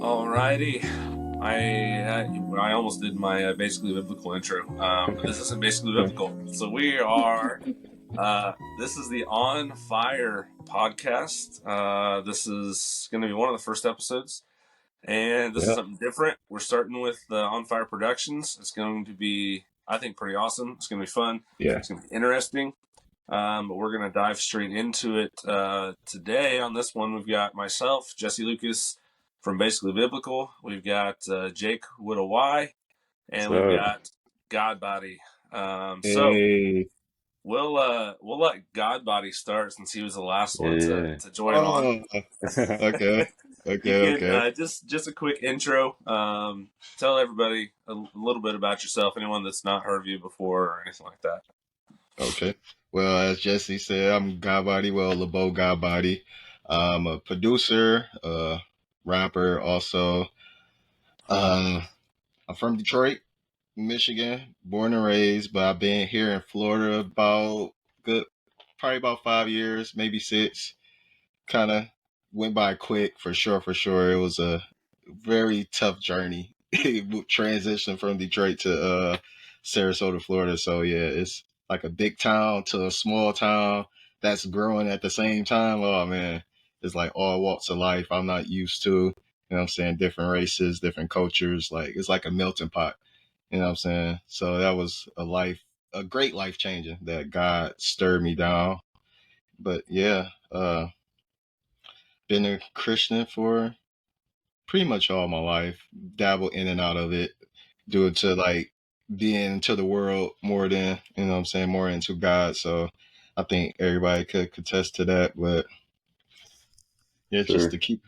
Alrighty. I almost did my basically biblical intro, but this isn't basically biblical. So we are. This is the On Fire podcast. This is going to be one of the first episodes, and this is something different. We're starting with On Fire Productions. It's going to be, I think, pretty awesome. It's going to be fun. Yeah. It's going to be interesting. But we're going to dive straight into it today. On this one, we've got myself, Jesse Lucas from Basically Biblical. We've got Jayke with a Y, and we've got Godbody. So we'll let Godbody start since he was the last one to join on. Okay. You can, just a quick intro. Tell everybody a little bit about yourself. Anyone that's not heard of you before or anything like that. Okay. Well, as Jesse said, I'm Godbody. Well, LeBeau Godbody. I'm a producer, rapper, also. I'm from Detroit, Michigan, born and raised, but I've been here in Florida probably about 5 years, maybe 6. Kind of went by quick, for sure. It was a very tough journey. Transition from Detroit to Sarasota, Florida. So yeah, it's like a big town to a small town that's growing at the same time. Oh man, it's like all walks of life I'm not used to. You know what I'm saying? Different races, different cultures. Like it's like a melting pot. You know what I'm saying? So that was a great life changing that God stirred me down. But yeah, been a Christian for pretty much all my life. Dabble in and out of it, due to like being into the world more than, you know what I'm saying, more into God. So I think everybody could contest to that. But yeah, just to keep,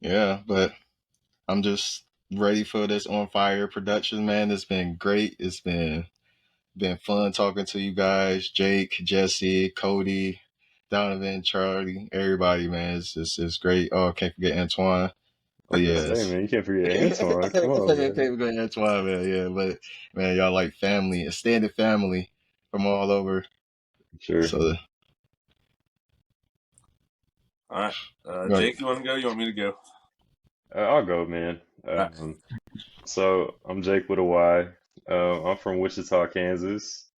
but I'm just ready for this On Fire production, man. It's been great. It's been fun talking to you guys, Jayke, Jesse, Cody, Donovan, Charlie, everybody, man. It's great. Oh, I can't forget Antoine. But yeah, man, you can't forget Antoine. Come on, man. Can't forget Antoine, man. Yeah, but man, y'all like family, extended family from all over. Sure. So, all right, Jayke, you want to go? You want me to go? I'll go, man. So I'm Jayke with a Y. I'm from Wichita, Kansas,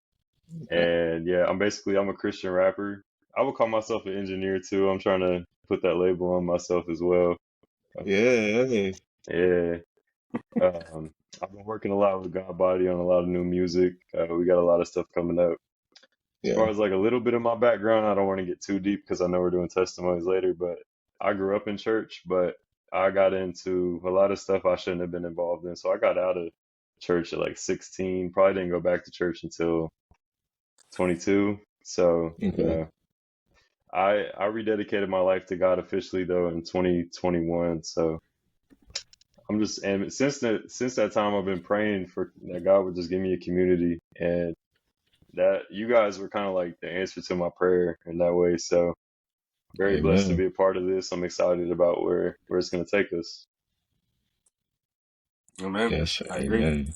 and yeah, I'm a Christian rapper. I would call myself an engineer too. I'm trying to put that label on myself as well. yeah. I've been working a lot with Godbody on a lot of new music. We got a lot of stuff coming up. As far as like a little bit of my background, I don't want to get too deep because I know we're doing testimonies later, but I grew up in church, but I got into a lot of stuff I shouldn't have been involved in. So I got out of church at like 16, probably didn't go back to church until 22. So I rededicated my life to God officially though in 2021. So I'm just, and since that time I've been praying for that God would just give me a community, and that you guys were kind of like the answer to my prayer in that way. So very blessed to be a part of this. I'm excited about where it's going to take us. Amen. Yes, I agree.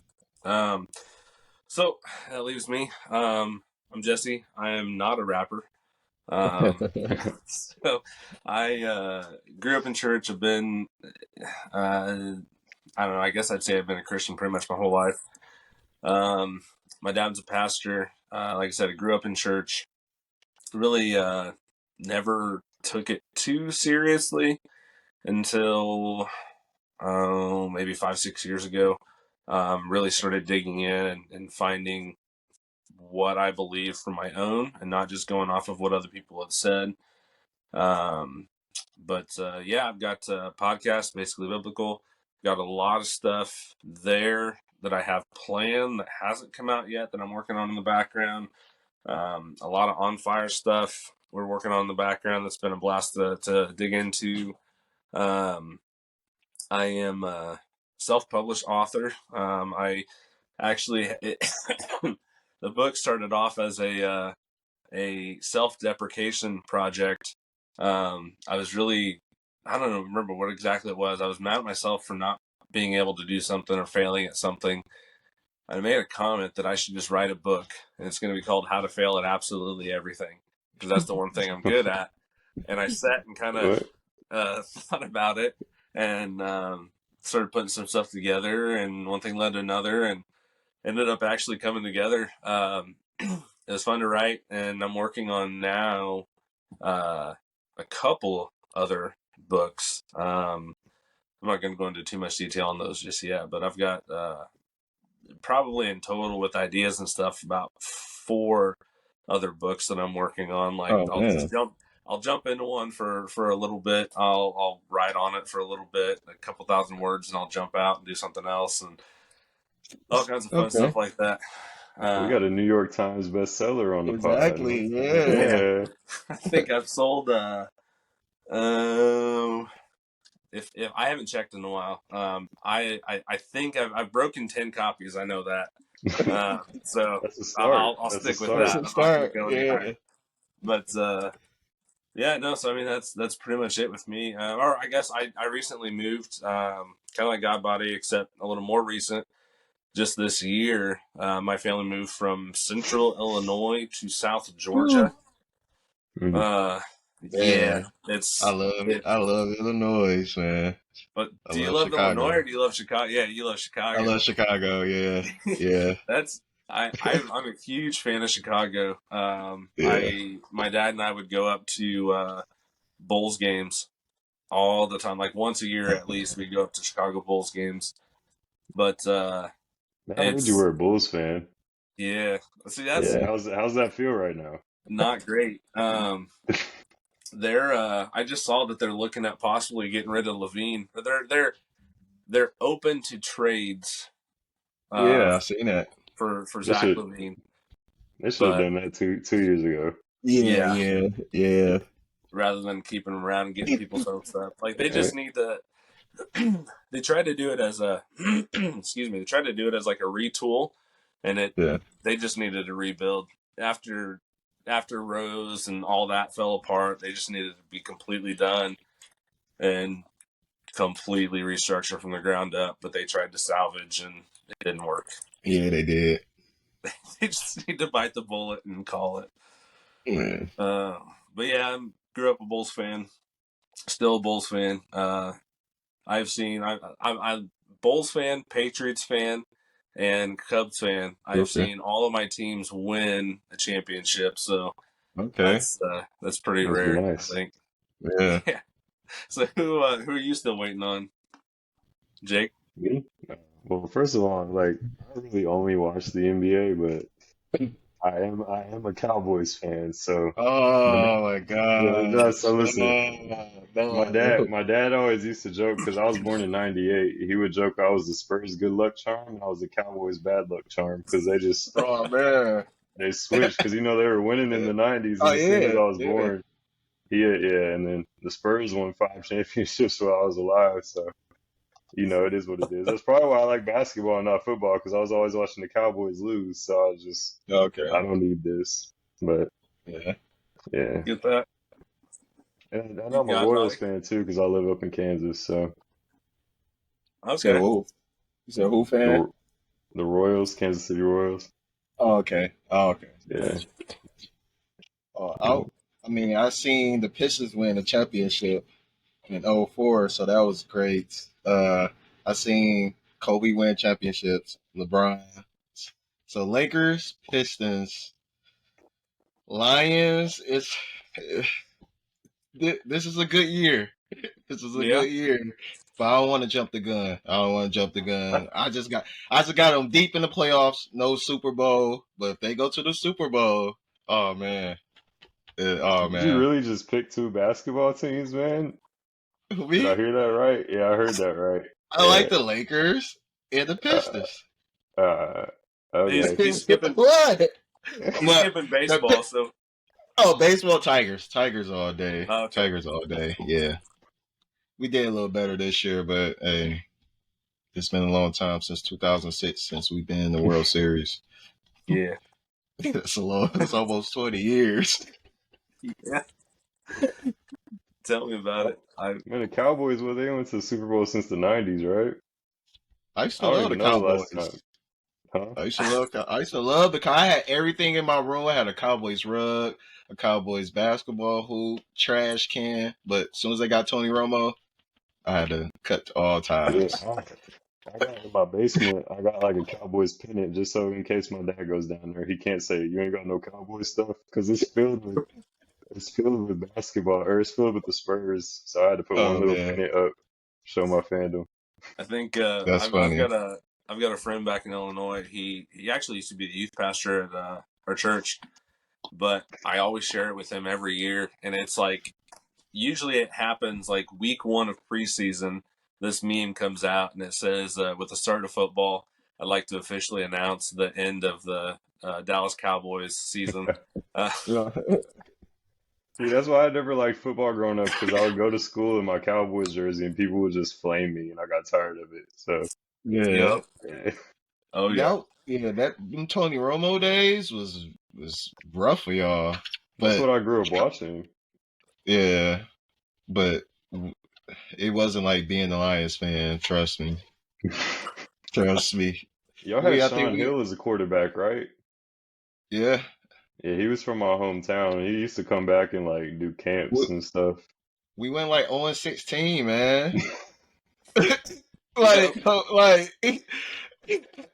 So that leaves me. I'm Jesse. I am not a rapper. So I grew up in church. I've been, I don't know, I guess I'd say I've been a Christian pretty much my whole life. My dad's a pastor. Like I said, I grew up in church. Really never took it too seriously until maybe 5-6 years ago. Really started digging in and finding what I believe for my own and not just going off of what other people have said. But I've got a podcast, Basically Biblical. Got a lot of stuff there that I have planned that hasn't come out yet that I'm working on in the background. A lot of On Fire stuff we're working on in the background that's been a blast to dig into. I am a self-published author. I actually, the book started off as a self-deprecation project. I was really, I don't remember what exactly it was. I was mad at myself for not being able to do something or failing at something. I made a comment that I should just write a book, and it's going to be called How to Fail at Absolutely Everything, because that's the one thing I'm good at. And I sat and kind of thought about it, and started putting some stuff together, and one thing led to another, and ended up actually coming together. It was fun to write, and I'm working on now a couple other books. I'm not going to go into too much detail on those just yet, but I've got probably in total with ideas and stuff about 4 other books that I'm working on. Like I'll jump into one for a little bit. I'll write on it for a little bit, a couple thousand words, and I'll jump out and do something else, and all kinds of fun stuff like that. We got a New York Times bestseller on the pod. Exactly. Yeah, Yeah. I think I've sold. If I haven't checked in a while, I think I've broken 10 copies. I know that. So That's a start. I'll That's a stick with start. that. It's a I'm not going start. to go any Yeah. higher. But yeah, no. So I mean, that's pretty much it with me. Or I guess I recently moved, kind of like Godbody, except a little more recent. Just this year, my family moved from Central Illinois to South Georgia. Mhm. Yeah, Man, it's it. I love Illinois, man. But I do you love love Illinois Chicago. or do you love Chicago? Yeah, you love I Chicago. love Chicago. Yeah. Yeah. That's I'm a huge fan of Chicago. Yeah. My dad and I would go up to Bulls games all the time, like once a year at least. We'd go up to Chicago Bulls games. But Man, I heard you it's were a Bulls fan. yeah. See, that's Yeah. How's that feel right now? not great. They're I just saw that they're looking at possibly getting rid of Levine. But they're open to trades uh, Yeah. I seen that. for They Zach should Levine. they should have But done that two years ago. Yeah. yeah, Yeah. Yeah. rather than keeping them around and getting people's hopes up. Like they Right? just need to. They tried to do it as a excuse me. They tried to do it as like a retool, and Yeah. they just needed to rebuild after Rose and all that fell apart. They just needed to be completely done and completely restructure from the ground up. But they tried to salvage and it didn't work. Yeah. They did. They just need to bite the bullet and call it. Man. But yeah, I grew up a Bulls fan. Still a Bulls fan. I've seen I'm Bulls fan, Patriots fan, and Cubs fan. I've Okay. seen all of my teams win a championship, so Okay. that's pretty Must be rare, I nice. think. Yeah. Yeah. So who are you still waiting on, Jake? Me? Well, first of all, like I really only watch the NBA, but I am a Cowboys fan, so the Oh name my yeah, gosh. so listen, No. my dad always used to joke because I was born in '98. He would joke I was the Spurs good luck charm and I was the Cowboys bad luck charm because Oh man. they switched because they were winning in the '90s Oh and as soon as yeah. I was Yeah. born, yeah, and then the Spurs won 5 championships while I was alive, so. It is what it is. That's probably why I like basketball and not football, because I was always watching the Cowboys lose. So Okay. I don't need this. But Yeah. yeah, Get that? and You I'm a got Royals Body? fan too, because I live up in Kansas. So You said Okay. who? You said who fan? the the Royals, Kansas City Royals. Oh, okay. Oh, okay. Yeah, Gotcha. I mean, I seen the Pistons win the championship in '04, so that was great. I seen Kobe win championships, LeBron. So Lakers, Pistons, Lions. This is a good year. This is a Yeah. good year. But I don't want to jump the gun. I don't want to jump the gun. I just got them deep in the playoffs. No Super Bowl, but if they go to the Super Bowl, oh man, oh did you man. really just pick two basketball teams, man? Did I Me, hear that right? Yeah, I heard that right. I like the Lakers and the Uh, Pistons. uh, okay. He's skipping What? he's But skipping baseball, so baseball, Tigers all day, okay. Tigers all day. Yeah, we did a little better this year, but hey, it's been a long time since 2006 since we've been in the World Series. Yeah. It's almost 20 years. Yeah. Tell me about it. Man, the Cowboys, well, they went to the Super Bowl since the '90s, right? I used I to don't love the even know the last time. Cowboys. Huh? I used to love I had everything in my room. I had a Cowboys rug, a Cowboys basketball hoop, trash can. But as soon as I got Tony Romo, I had to cut to all Yeah, ties. I got in my basement. I got like a Cowboys pennant just so in case my dad goes down there, he can't say you ain't got no Cowboy stuff because it's filled with basketball or it's filled with the Spurs. So I had to put one Oh little man, pennant up, show my fandom. I think that's funny. I've got a friend back in Illinois. He actually used to be the youth pastor at our church, but I always share it with him every year, and it's like usually it happens like week one of preseason. This meme comes out and it says, "With the start of football, I'd like to officially announce the end of the Dallas Cowboys season." Uh, Yeah, See, that's why I never liked football growing up because I would go to school in my Cowboys jersey and people would just flame me, and I got tired of it. So, yeah. yep. Oh yeah. That them Tony Romo days was rough for y'all. that's But what I grew up watching. yeah, but it wasn't like being a Lions fan. Trust me, trust me. Y'all had I think Sean Hill as a quarterback, right? yeah, Yeah, he was from my hometown. He used to come back and like do we, camps and stuff. we went like 0-16, man. Yep. Like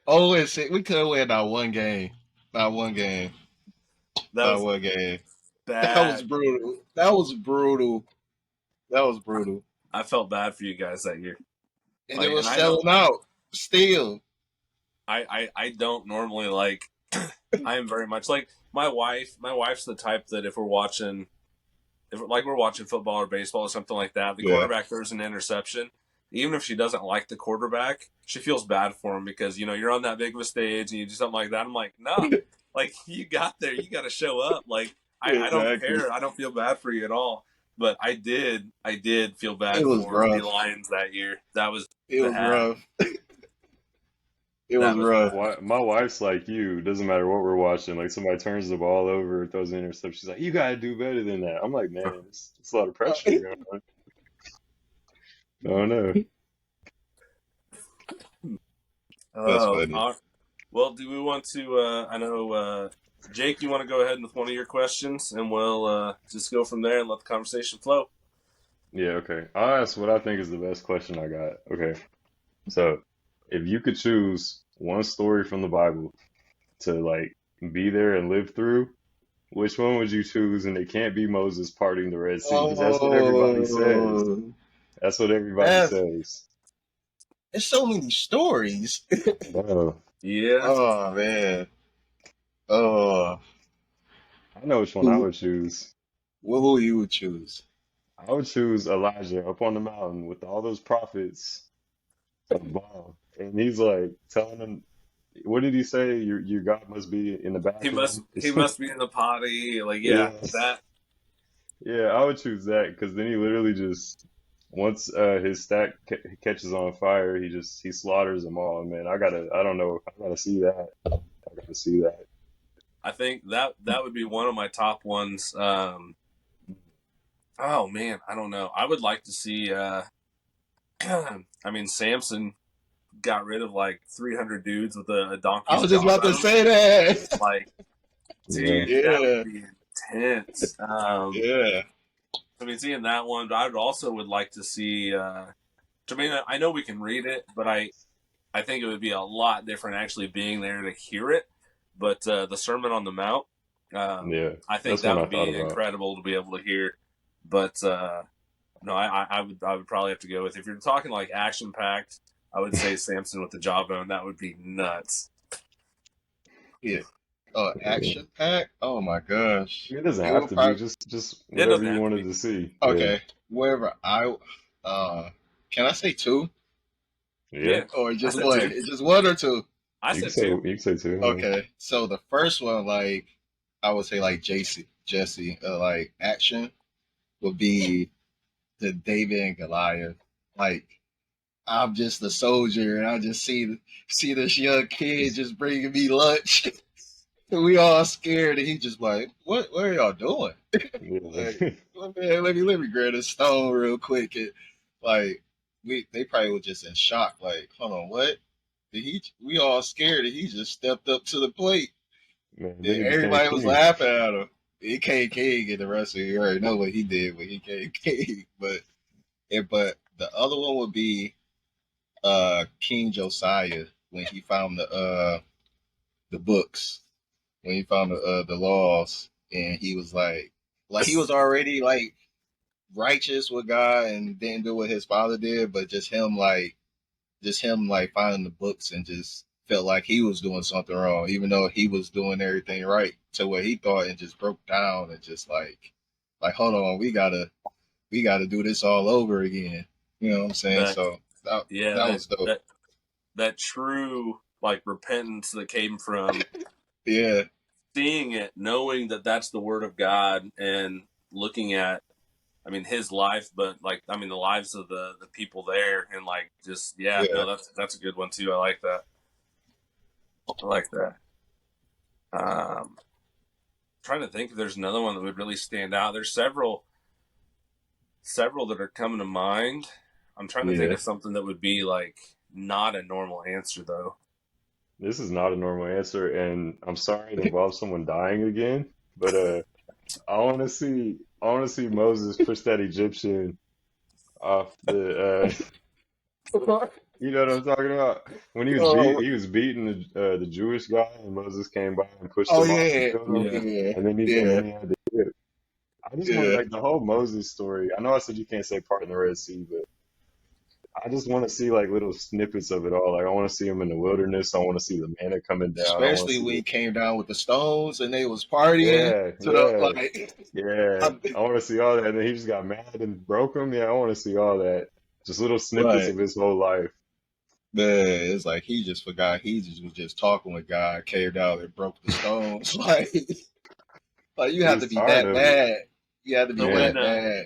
0-6. We could win that one game. Not one game. That Not was one game. That was bad. brutal. That was brutal. That was brutal. I felt bad for you guys that year. And it Like, and was I know selling out still. I don't normally like. I am very much like my wife. My wife's the type that if we're watching, if like we're watching football or baseball or something like that, the Yeah. quarterback throws an interception. Even if she doesn't like the quarterback, she feels bad for him because you're on that big of a stage and you do something like that. I'm like, no, like you got there, you got to show up. Like I don't Exactly. care. I don't feel bad for you at all. But I did feel It bad was for the rough. Lions that year. That was It was bad. rough. It was That was My rough. bad. wife, my wife's like you. Doesn't matter what we're watching. Like somebody turns the ball over, throws an interception. She's like, "You gotta do better than that." I'm like, "Man, it's a lot of pressure going on." I don't know. That's Oh, funny. well, do we want to? I know, Jake, you want to go ahead with one of your questions, and we'll just go from there and let the conversation flow. Yeah, okay. I'll ask what I think is the best question I got. Okay. So, if you could choose one story from the Bible to like be there and live through, which one would you choose? And it can't be Moses parting the Red Sea because that's what everybody says. Oh, That's what everybody that's says. there's so many stories. No, Yeah, Oh man. Oh, I know which one I who would choose. who you would choose? I would choose Elijah up on the mountain with all those prophets of Baal. And he's like telling them, what did he say? Your God must be in the bathroom. he must be in the potty. Like, yeah, Yeah. that Yeah, I would choose that because then he literally just once his stack catches on fire, he slaughters them all. Man, I don't know, I gotta see that. I gotta see that. I think that would be one of my top ones. Oh man, I don't know. I would like to see. I mean, Samson got rid of like 300 dudes with a I donkey's was just about to jawbone. say that. Like, Yeah, dude, that would Yeah, be intense. yeah. I mean, seeing that one, but I would also would like to see. I mean, I know we can read it, but I think it would be a lot different actually being there to hear it. But the Sermon on the Mount, yeah, I think that's that one I would thought be about. incredible to be able to hear. But no, I would probably have to go with if you're talking like action packed. I would say Samson with the jawbone. That would be nuts. Yeah. Action pack. Oh my gosh. It doesn't It have would to be probably just It whatever doesn't you have to wanted be. to see. Yeah, okay. Wherever I can I say two yeah. Yeah, or I just said one? two. It's just one or two. I You can said say two. you can say two. Yeah. Okay. So the first one, like I would say, like Jesse, like action would be the David and Goliath. Like I'm just a soldier, and I just see this young kid just bringing me lunch. And we all scared, and he just like, What are y'all doing?" Like, Yeah. well, man, let me grab this stone real quick. And, like, they probably were just in shock. Like, hold on, what? Did he? We all scared, and he just stepped up to the plate. Man, then And he became everybody was king. laughing at him. He came king, and the rest of you already know what he did when he came king. But The other one would be King Josiah when he found the books, when he found the laws, and he was like he was already like righteous with God and didn't do what his father did, but just him like finding the books and just felt like he was doing something wrong, even though he was doing everything right to what he thought, and just broke down and just like hold on, we gotta do this all over again. You know what I'm saying? That So yeah, that was dope. that true like repentance that came from Yeah, seeing it, knowing that that's the word of God, and looking at, I mean, his life, but like, I mean, the lives of the people there, and like, just yeah, yeah, no, that's a good one too. I like that. I like that. Trying to think if there's another one that would really stand out. There's several that are coming to mind. I'm trying to think Yeah, of something that would be like not a normal answer though. this is not a normal answer, and I'm sorry it involves someone dying again, but I want to see Moses push that Egyptian off the you know what I'm talking about? When oh, he was beating the Jewish guy, and Moses came by and pushed oh him off and yeah, killed him, Yeah, yeah, and yeah, then he had to dip. I just want yeah. like the whole Moses story. I know I said you can't say part in the Red Sea, but I just want to see like little snippets of it all. Like I want to see him in the wilderness. I want to see the manna coming down. I want to Especially see when the he came down with the stones and they was partying yeah, to the yeah, like. yeah. I'm, I want to see all that. And then he just got mad and broke him. Yeah, I want to see all that. Just little snippets right. of his whole life. Man, it's like he just forgot he just was just talking with God, caved out and broke the stones. Like you He have to was be tired that of it. bad. You have to so be Yeah. when that bad.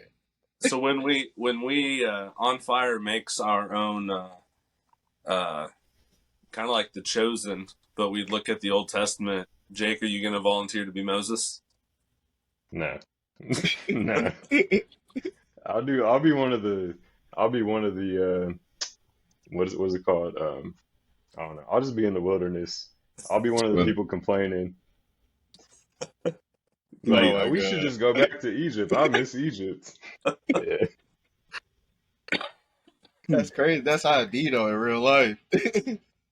on fire makes our own uh kind of like the chosen, but we look at the Old Testament. Jake, are you going to volunteer to be Moses? Nah. Nah. I'll be one of the what is it called? I don't know. I'll just be in the wilderness. I'll be one of the Well, people complaining. oh Like my we should god, just go back to Egypt. I miss Egypt. Yeah. that's crazy. That's how it be though in real life.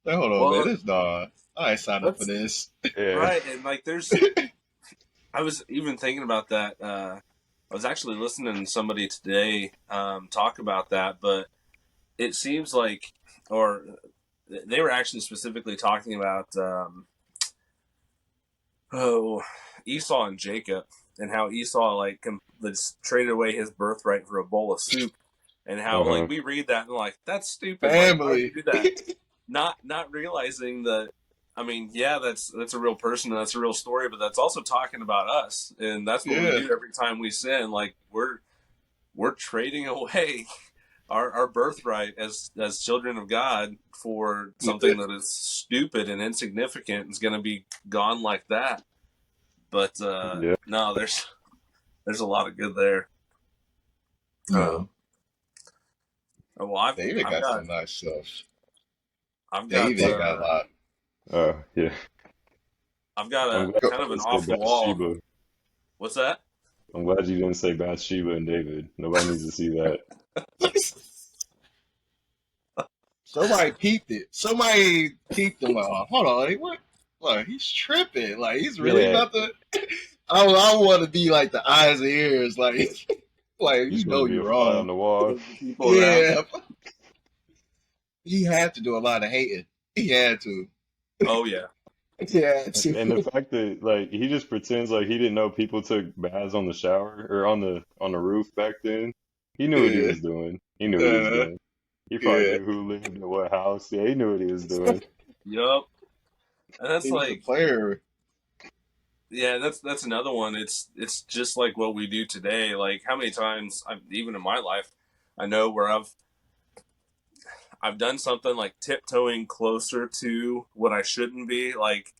Like, hold on, man. Well, This dog. I ain't signed up for that's this. Yeah. right. And like, I was even thinking about that. I was actually listening to somebody today talk about that, but it seems like, or they were actually specifically talking about, oh, Esau and Jacob, and how Esau like traded away his birthright for a bowl of soup, and how like Uh-huh. we read that and like that's stupid. Like, why would Family. you do that? Not realizing that. I mean, yeah, that's a real person and that's a real story, but that's also talking about us, and that's what we Yeah, do every time we sin. Like we're trading away our birthright as children of God for yeah. something that is stupid and insignificant and is going to be gone like that. But Yeah. no, there's a lot of good there. No, Well, David got some nice stuff. I've got David got a lot. Yeah. I've got I'm a glad Go. kind you of an didn't say off the wall. Bathsheba. What's that? I'm glad you didn't say Bathsheba and David. Nobody needs to see that. Somebody peeped it. Somebody peeped him. Like, oh, hold on, like, what? Like he's tripping. Like he's really Yeah. about to. I want to be like the eyes and ears. Like like You just you want know to be you're a fly on wrong. the wall. The people around. Yeah, he had to do a lot of hating. He had to. Oh yeah. He had And the to. fact that like he just pretends like he didn't know people took baths on the shower or on the roof back then. He knew what he Yeah, was doing. He knew what he was uh, doing. He probably yeah. knew who lived in what house. Yeah, he knew what he was doing. Yup. And that's He was a like, player. yeah, that's another one. It's just like what we do today. Like how many times even in my life, I know where I've done something like tiptoeing closer to what I shouldn't be. Like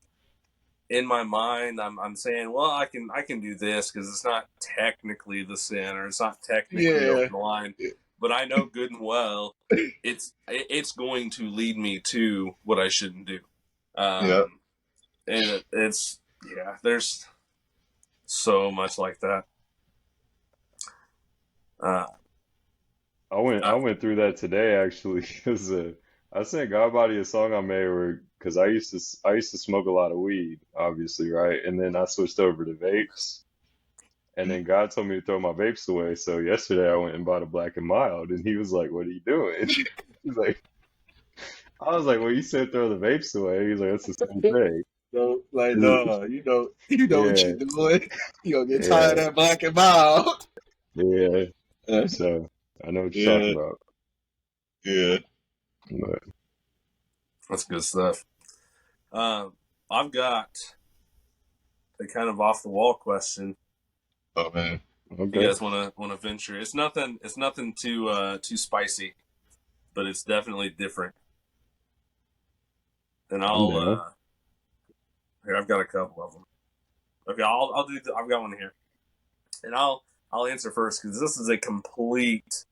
in my mind, I'm saying, well, I can do this because it's not technically the sin or it's not technically over Yeah, the line, but I know good and well it's going to lead me to what I shouldn't do. yeah. And it's yeah, there's so much like that. Uh, I went through that today actually because I sent Godbody a song I made where because I used to smoke a lot of weed, obviously, right? And then I switched over to vapes, and then God told me to throw my vapes away. So yesterday I went and bought a Black and Mild, and he was like, "What are you doing?" He's like, I was like, "Well, you said throw the vapes away." He's like, "That's the same thing." So, like, no, you know what Yeah, you're doing. You gonna get tired yeah, of that black and mild. yeah. So I know what you're Yeah, talking about. yeah. But That's good stuff. I've got a kind of off the wall question. Oh man. If you okay, guys want to venture, it's nothing. It's nothing too spicy, but it's definitely different. And I'm I'll down. here. I've got a couple of them. Okay, I'll do. I've got one here, and I'll answer first because this is a complete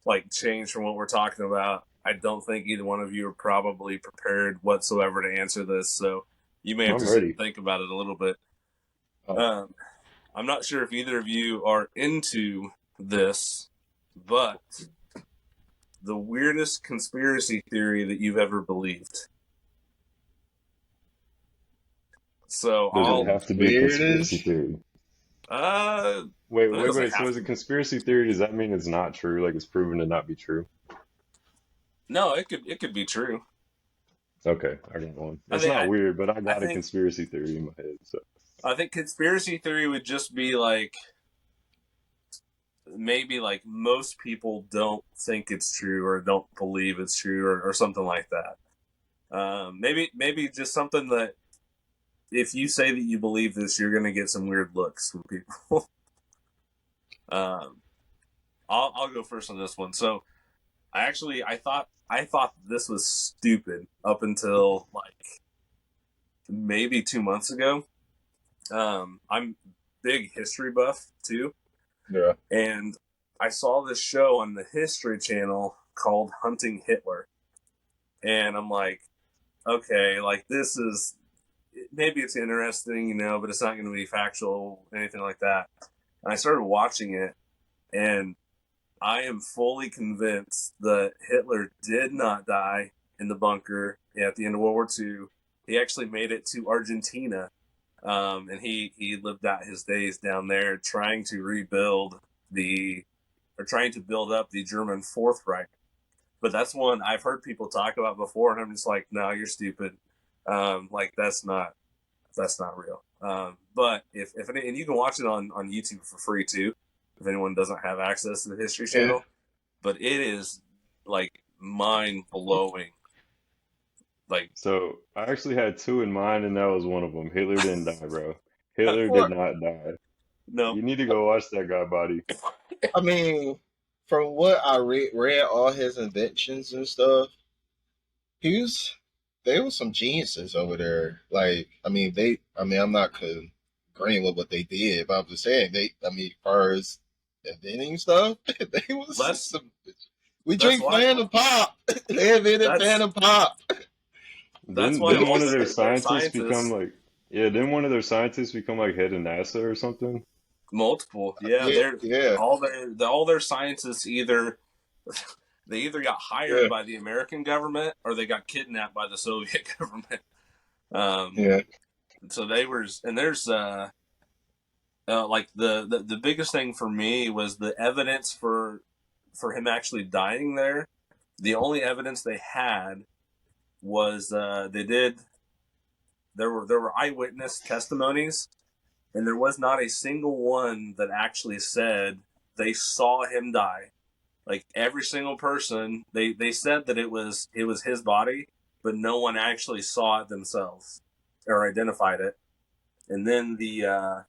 like change from what we're talking about. I don't think either one of you are probably prepared whatsoever to answer this, so you may have I'm to sit and ready. think about it a little bit. Oh, Um, I'm not sure if either of you are into this, but the weirdest conspiracy theory that you've ever believed. So Does it I'll have to be a conspiracy weirdest. theory? uh Wait, it wait, doesn't wait. So have is to a be. conspiracy theory, does that mean it's not true? Like it's proven to not be true? No, it could be true. Okay, I got one. I It's think not weird, but I I got a think conspiracy theory in my head. So I think conspiracy theory would just be like maybe like most people don't think it's true or don't believe it's true or something like that. Maybe just something that if you say that you believe this, you're gonna get some weird looks from people. um, I'll go first on this one. So I thought this was stupid up until like maybe 2 months ago. I'm big history buff too, Yeah. and I saw this show on the History Channel called Hunting Hitler, and I'm like, okay, like this is maybe it's interesting, but it's not going to be factual, anything like that. And I started watching it, and I am fully convinced that Hitler did not die in the bunker at the end of World War II. He actually made it to Argentina, and he lived out his days down there trying to rebuild the or trying to build up the German Fourth Reich. But that's one I've heard people talk about before, and I'm just like, no, you're stupid. Like that's not real. But if and you can watch it on YouTube for free too, if anyone doesn't have access to the History Yeah. Channel. But it is like mind blowing. Like so I actually had two in mind, and that was one of them. Hitler didn't die, bro. Hitler did What? not die. no, You need to go watch that guy body. I mean, from what I read all his inventions and stuff, he was there was some geniuses over there. Like, I'm not agreeing with what they did, but I'm just saying as far as inventing stuff, they was that's some. We that's drink why Phantom Pop. They invented that's Phantom Pop. that's why Didn't one of most their of their scientists become scientists like, yeah, didn't one of their scientists become like head of NASA or something? multiple, yeah, Yeah, they're yeah, all their scientists either they either got hired yeah, by the American government or they got kidnapped by the Soviet government. Um, yeah. so they were, and there's like the biggest thing for me was the evidence for him actually dying there. The only evidence they had was there were eyewitness testimonies, and there was not a single one that actually said they saw him die. Like every single person, they said that it was his body, but no one actually saw it themselves or identified it. And then the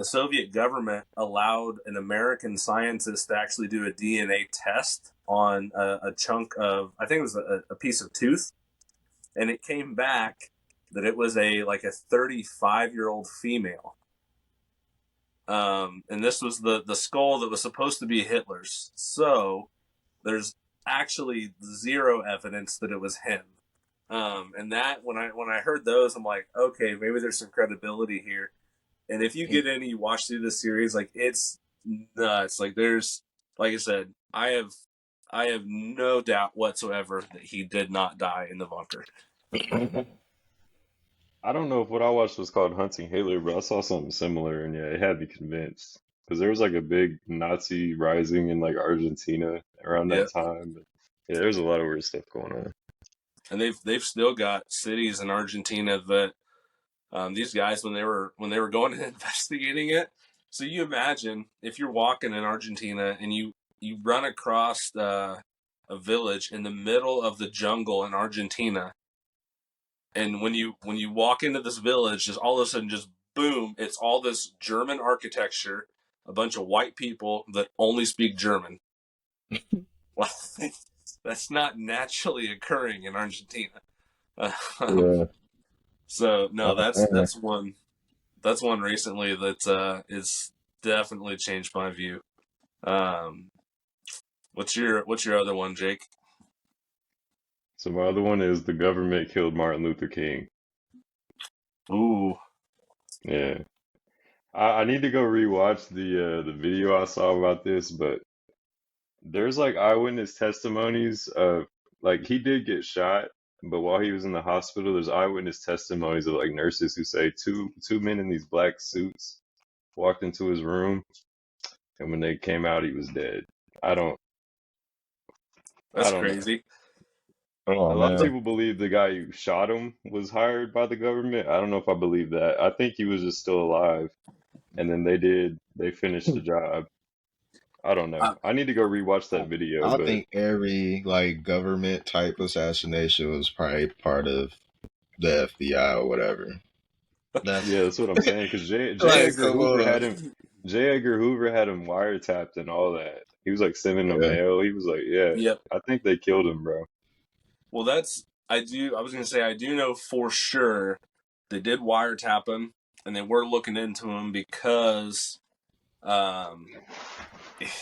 Soviet government allowed an American scientist to actually do a DNA test on a chunk of, I think it was a piece of tooth, and it came back that it was a 35-year-old female. And this was the skull that was supposed to be Hitler's. So there's actually zero evidence that it was him. And that when I heard those, I'm like, okay, maybe there's some credibility here. And if you get in and you watch through this series, like it's nuts. Like there's like I said, I have no doubt whatsoever that he did not die in the bunker. I don't know if what I watched was called Hunting Hitler, but I saw something similar, and yeah, it had me convinced. Because there was like a big Nazi rising in like Argentina around Yeah, that time. But yeah, there's a lot of weird stuff going on. and they've still got cities in Argentina that these guys when they were going and investigating it. So you imagine if you're walking in Argentina and you run across a village in the middle of the jungle in Argentina, and when you walk into this village, just all of a sudden, just boom, it's all this German architecture, a bunch of white people that only speak German. Well, that's not naturally occurring in Argentina. Yeah. So no, Oh, man. that's one recently that is definitely changed my view. Um, what's your other one, Jake? So my other one is the government killed Martin Luther King. Ooh, Yeah. I need to go rewatch the video I saw about this, but there's like eyewitness testimonies of like he did get shot, but while he was in the hospital, there's eyewitness testimonies of like nurses who say two men in these black suits walked into his room, and when they came out, he was dead. I don't I that's don't know. crazy. Oh A lot of man. people believe the guy who shot him was hired by the government. I don't know if I believe that. I think he was just still alive, and then they finished the job. I don't know. I, I need to go rewatch that video, I but think every like government type assassination was probably part of the FBI or whatever. That's yeah, that's what I'm saying. Because J. like, Edgar come Hoover on. had him. J. Edgar Hoover had him wiretapped and all that. He was like sending them Yeah. mail. He was like, "Yeah, yep. I think they killed him, bro." Well, I was gonna say I do know for sure they did wiretap him, and they were looking into him because um,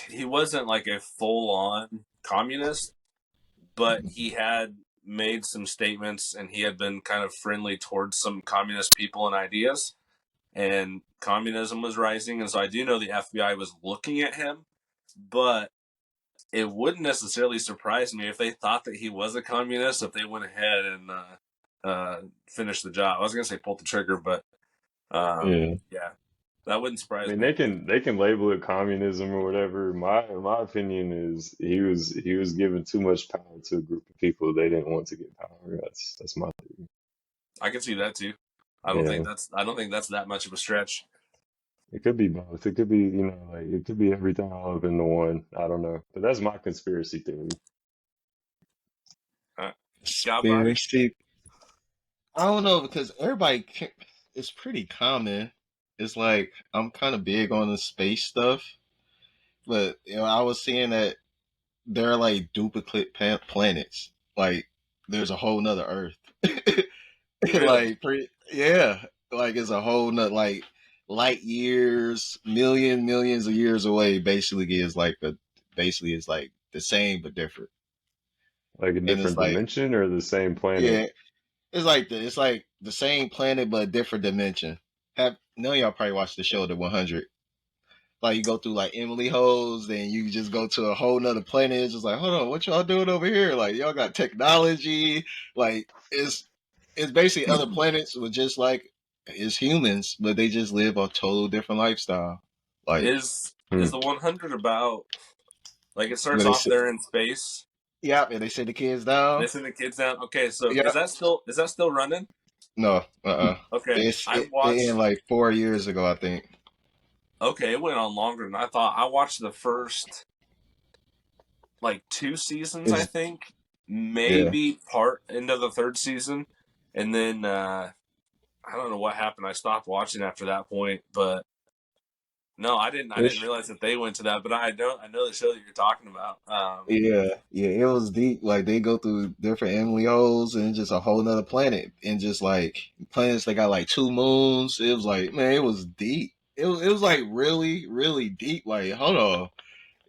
he wasn't like a full on communist, but he had made some statements and he had been kind of friendly towards some communist people and ideas, and communism was rising. And so I do know the FBI was looking at him, but it wouldn't necessarily surprise me if they thought that he was a communist, if they went ahead and finished the job. I was going to say pull the trigger, but Yeah. yeah, that wouldn't I surprise mean, me. they can label it communism or whatever. My opinion is he was giving too much power to a group of people they didn't want to get power. That's my theory. I can see that too. Yeah, I don't think that's that much of a stretch. it could be both. It could be like it could be everything all up into one. I don't know, but that's my conspiracy theory. Uh, Godbody? Conspiracy. I don't know because it's pretty common. It's like I'm kind of big on the space stuff, but I was seeing that there are like duplicate planets. Like there's a whole nother Earth. Really? Yeah, like it's a whole nother like light years, millions of years away. Basically is like the same but different. Like a And it's different like dimension or the same planet? yeah, it's like the same planet but a different dimension. Have none of y'all probably watched the show The 100. Like you go through like Emily Holes, then you just go to a whole nother planet. It's just like, hold on, what y'all doing over here? Like y'all got technology. Like it's basically other planets with just like it's humans, but they just live a total different lifestyle. Like Is Hmm. the 100 about like it starts when they off sit, there in space? yeah, and they sit the kids down. They send the kids down. Okay, so Yeah, is that still running? no, Okay, I it ended watched. like 4 years ago, I think. Okay, it went on longer than I thought. I watched the first like two seasons, I It's think, yeah, maybe part into the third season, and then I don't know what happened. I stopped watching after that point, but no, I didn't. I didn't it's realize that they went to that. But I know the show that you're talking about. yeah, it was deep. Like they go through different Emily holes and just a whole nother planet, and just like planets they got like two moons. It was like man, it was deep. It was like really deep. Like hold on,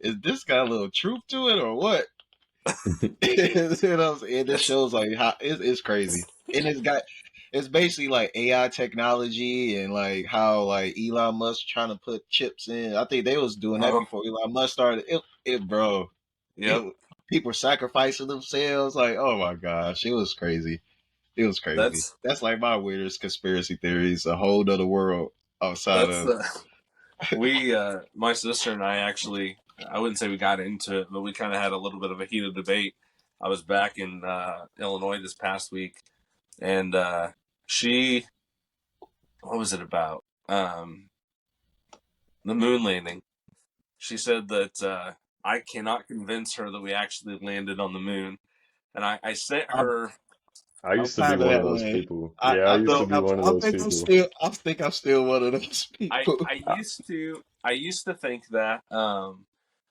is this got a little truth to it or what? And this shows like how it's crazy, and it's basically like AI technology and how like Elon Musk trying to put chips in. I think they was doing that Oh, before Elon Musk started. bro. Yep. People sacrificing themselves. Like, oh my gosh, it was crazy. It was crazy. That's like my weirdest conspiracy theories. A whole other world outside that's of. we my sister and I actually, I wouldn't say we got into it, but we kind of had a little bit of a heated debate. I was back in Illinois this past week, and she, what was it about? The moon landing. She said that I cannot convince her that we actually landed on the moon, and I sent I'm, her. I I'm used to be kind of one of that those way. people. Yeah, I used to So be one of I those think people. I think I'm still one of those I people. I used to think that I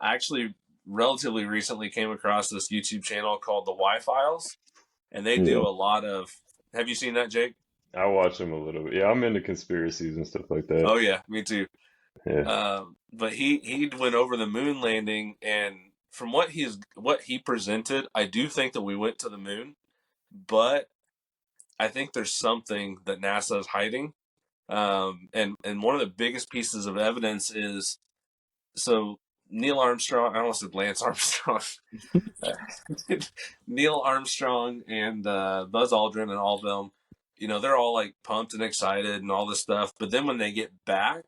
actually relatively recently came across this YouTube channel called the Y Files, and they Yeah, do a lot of. Have you seen that, Jake? I watch them a little bit. Yeah, I'm into conspiracies and stuff like that. Oh yeah, me too. Yeah, But he went over the moon landing, and from what he presented, I do think that we went to the moon, but I think there's something that NASA is hiding. And one of the biggest pieces of evidence is, so Neil Armstrong. I almost said Lance Armstrong. Neil Armstrong and Buzz Aldrin and all of them, they're all like pumped and excited and all this stuff. But then when they get back,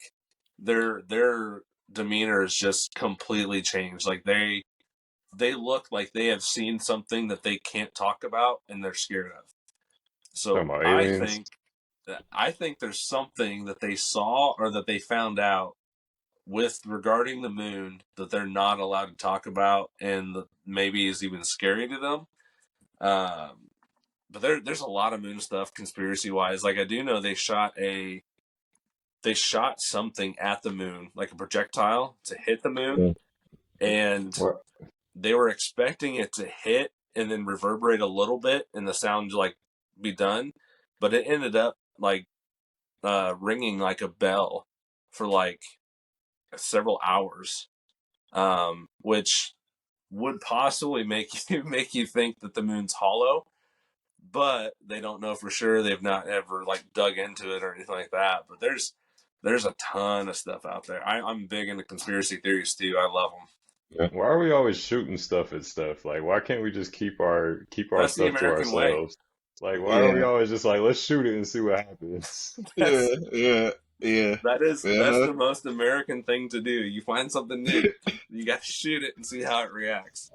their demeanor is just completely changed. Like they look like they have seen something that they can't talk about and they're scared of. talking So about aliens. I think there's something that they saw or that they found out with regarding the moon that they're not allowed to talk about and that maybe is even scary to them. But there's a lot of moon stuff conspiracy wise. Like I do know they shot something at the moon, like a projectile to hit the moon, Yeah. and What? they were expecting it to hit and then reverberate a little bit and the sound like be done, but it ended up like ringing like a bell for like several hours, which would possibly make you make you think that the moon's hollow, but they don't know for sure. They've not ever like dug into it or anything like that. But there's a ton of stuff out there. I'm big into conspiracy theories too. I love them. Yeah. Why are we always shooting stuff at stuff? Like, why can't we just keep our That's the stuff to American way. ourselves? Like, why are we Yeah. always just like, let's shoot it and see what happens? Yeah. That's Yeah. Yeah. that's Uh-huh. the most American thing to do. You find something new, you got to shoot it and see how it reacts.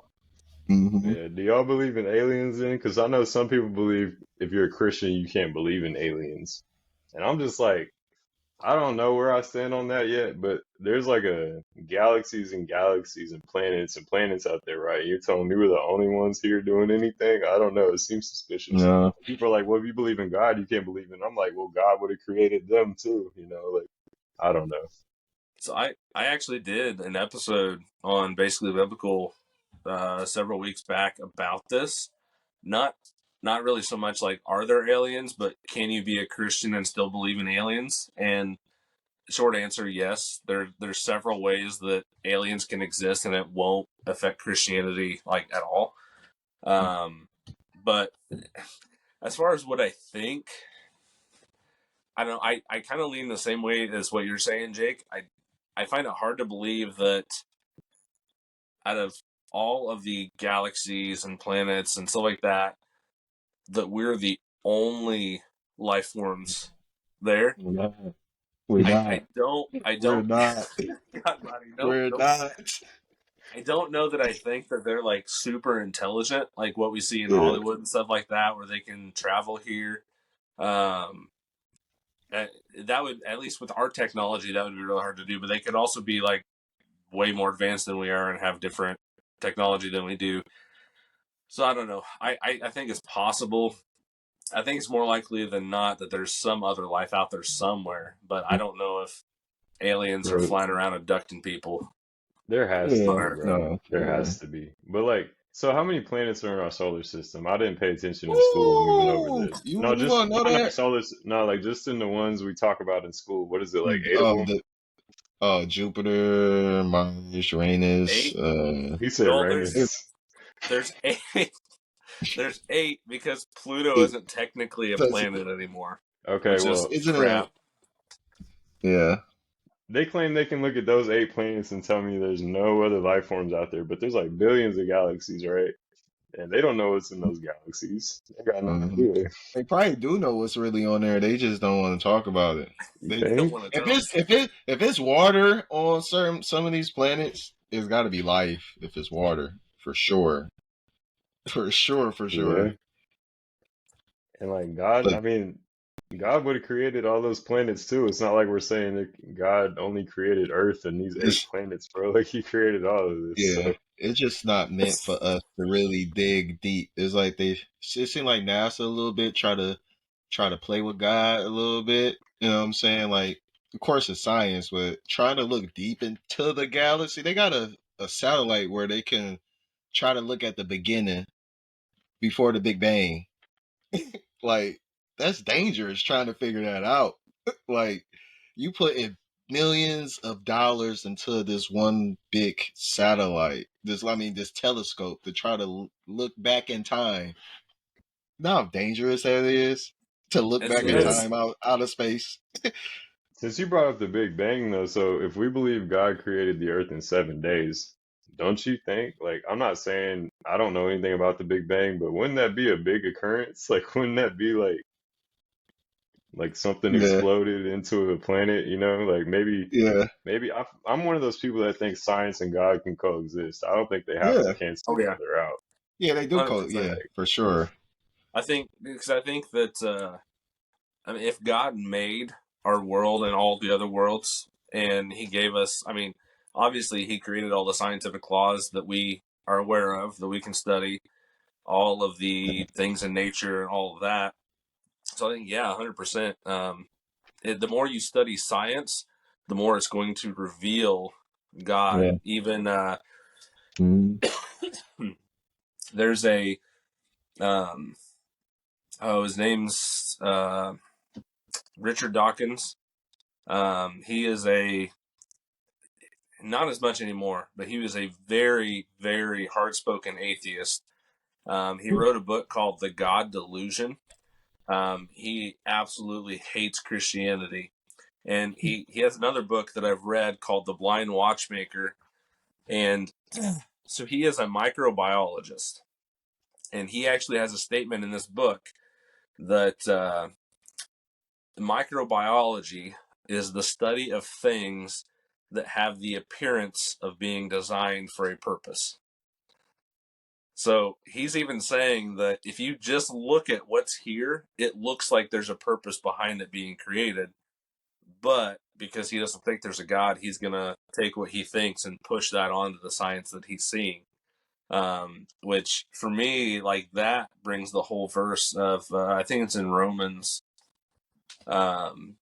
Mm-hmm. Yeah. Do y'all believe in aliens then? Because I know some people believe if you're a Christian, you can't believe in aliens. And I'm just like, I don't know where I stand on that yet, but there's like a galaxies and galaxies and planets out there, right? You're telling me we're the only ones here doing anything? I don't know. It seems suspicious. No. People are like, well, if you believe in God, you can't believe in. I'm like, well, God would have created them too, Like, I don't know. So I actually did an episode on basically biblical several weeks back about this. Not not really so much like are there aliens, but can you be a Christian and still believe in aliens? And short answer, yes. There's several ways that aliens can exist and it won't affect Christianity like at all. But as far as what I think, I don't know, I kind of lean the same way as what you're saying, Jake. I find it hard to believe that out of all of the galaxies and planets and stuff like that, that we're the only life forms there. We're not. We're not. I We're don't not. God, buddy, nope, We're nope. not. I don't know that I think that they're like super intelligent, like what we see in Yeah. Hollywood and stuff like that, where they can travel here. Um, that would, at least with our technology, that would be really hard to do. But they could also be like way more advanced than we are and have different technology than we do. So I don't know. I think it's possible. I think it's more likely than not that there's some other life out there somewhere, but I don't know if aliens are Bro, flying around abducting people. there has to Yeah. be, bro. No. There Yeah. has to be. But like, so how many planets are in our solar system? I didn't pay attention in school when we went over Ooh, this. you No, really just want to know no, not that? solar. No, like just in the ones we talk about in school. What is it like? Eight of them? The Jupiter, Mars, Uranus. 8? He said Well, Uranus. there's 8. There's 8 because Pluto it, isn't technically a does- planet anymore, Okay, which is well, isn't it? crap. Yeah. they claim they can look at those 8 planets and tell me there's no other life forms out there, but there's like billions of galaxies, right? And they don't know what's in those galaxies. They got no Mhm. idea. They probably do know what's really on there. They just don't want to talk about it. You They, They don't think? want to if tell it's us. if it's water on some of these planets, it's got to be life. If it's water, for sure, for sure, for sure. Yeah. And like God, But I mean, God would have created all those planets too. It's not like we're saying that God only created Earth and these eight it's planets, bro. Like he created all of this. yeah, So it's just not meant for us to really dig deep. It's like it seems like NASA a little bit try to play with God a little bit. You know what I'm saying? Like, of course, it's science, but trying to look deep into the galaxy. They got a satellite where they can try to look at the beginning before the Big Bang. Like, that's dangerous trying to figure that out. Like, you put in millions of dollars into this one big satellite. This telescope to try to look back in time. Know how dangerous that is to look As back it in yeah. is. time out of space. Since you brought up the Big Bang though, so if we believe God created the Earth in 7 days, don't you think? Like, I'm not saying I don't know anything about the Big Bang, but wouldn't that be a big occurrence? Like, wouldn't that be like something Yeah, exploded into a planet? You know, like yeah, I'm one of those people that think science and God can coexist. I don't think they have to yeah, cancel Oh each yeah, other out. yeah. They do code. 100%. Yeah, for sure. I think because I think that I mean, if God made our world and all the other worlds, and He gave us, I mean, obviously He created all the scientific laws that we are aware of, that we can study, all of the things in nature and all of that. So I think, yeah, 100%. The more you study science, the more it's going to reveal God. Yeah. Even Mhm. there's a um, oh, his name's Richard Dawkins. He is a not as much anymore, but he was a very, very hard spoken atheist. He wrote a book called The God Delusion. He absolutely hates Christianity. And he has another book that I've read called The Blind Watchmaker. And so he is a microbiologist. And he actually has a statement in this book that microbiology is the study of things that have the appearance of being designed for a purpose. So he's even saying that if you just look at what's here, it looks like there's a purpose behind it being created. But because he doesn't think there's a God, he's going to take what he thinks and push that onto the science that he's seeing. Which for me, like that brings the whole verse of, I think it's in Romans, um,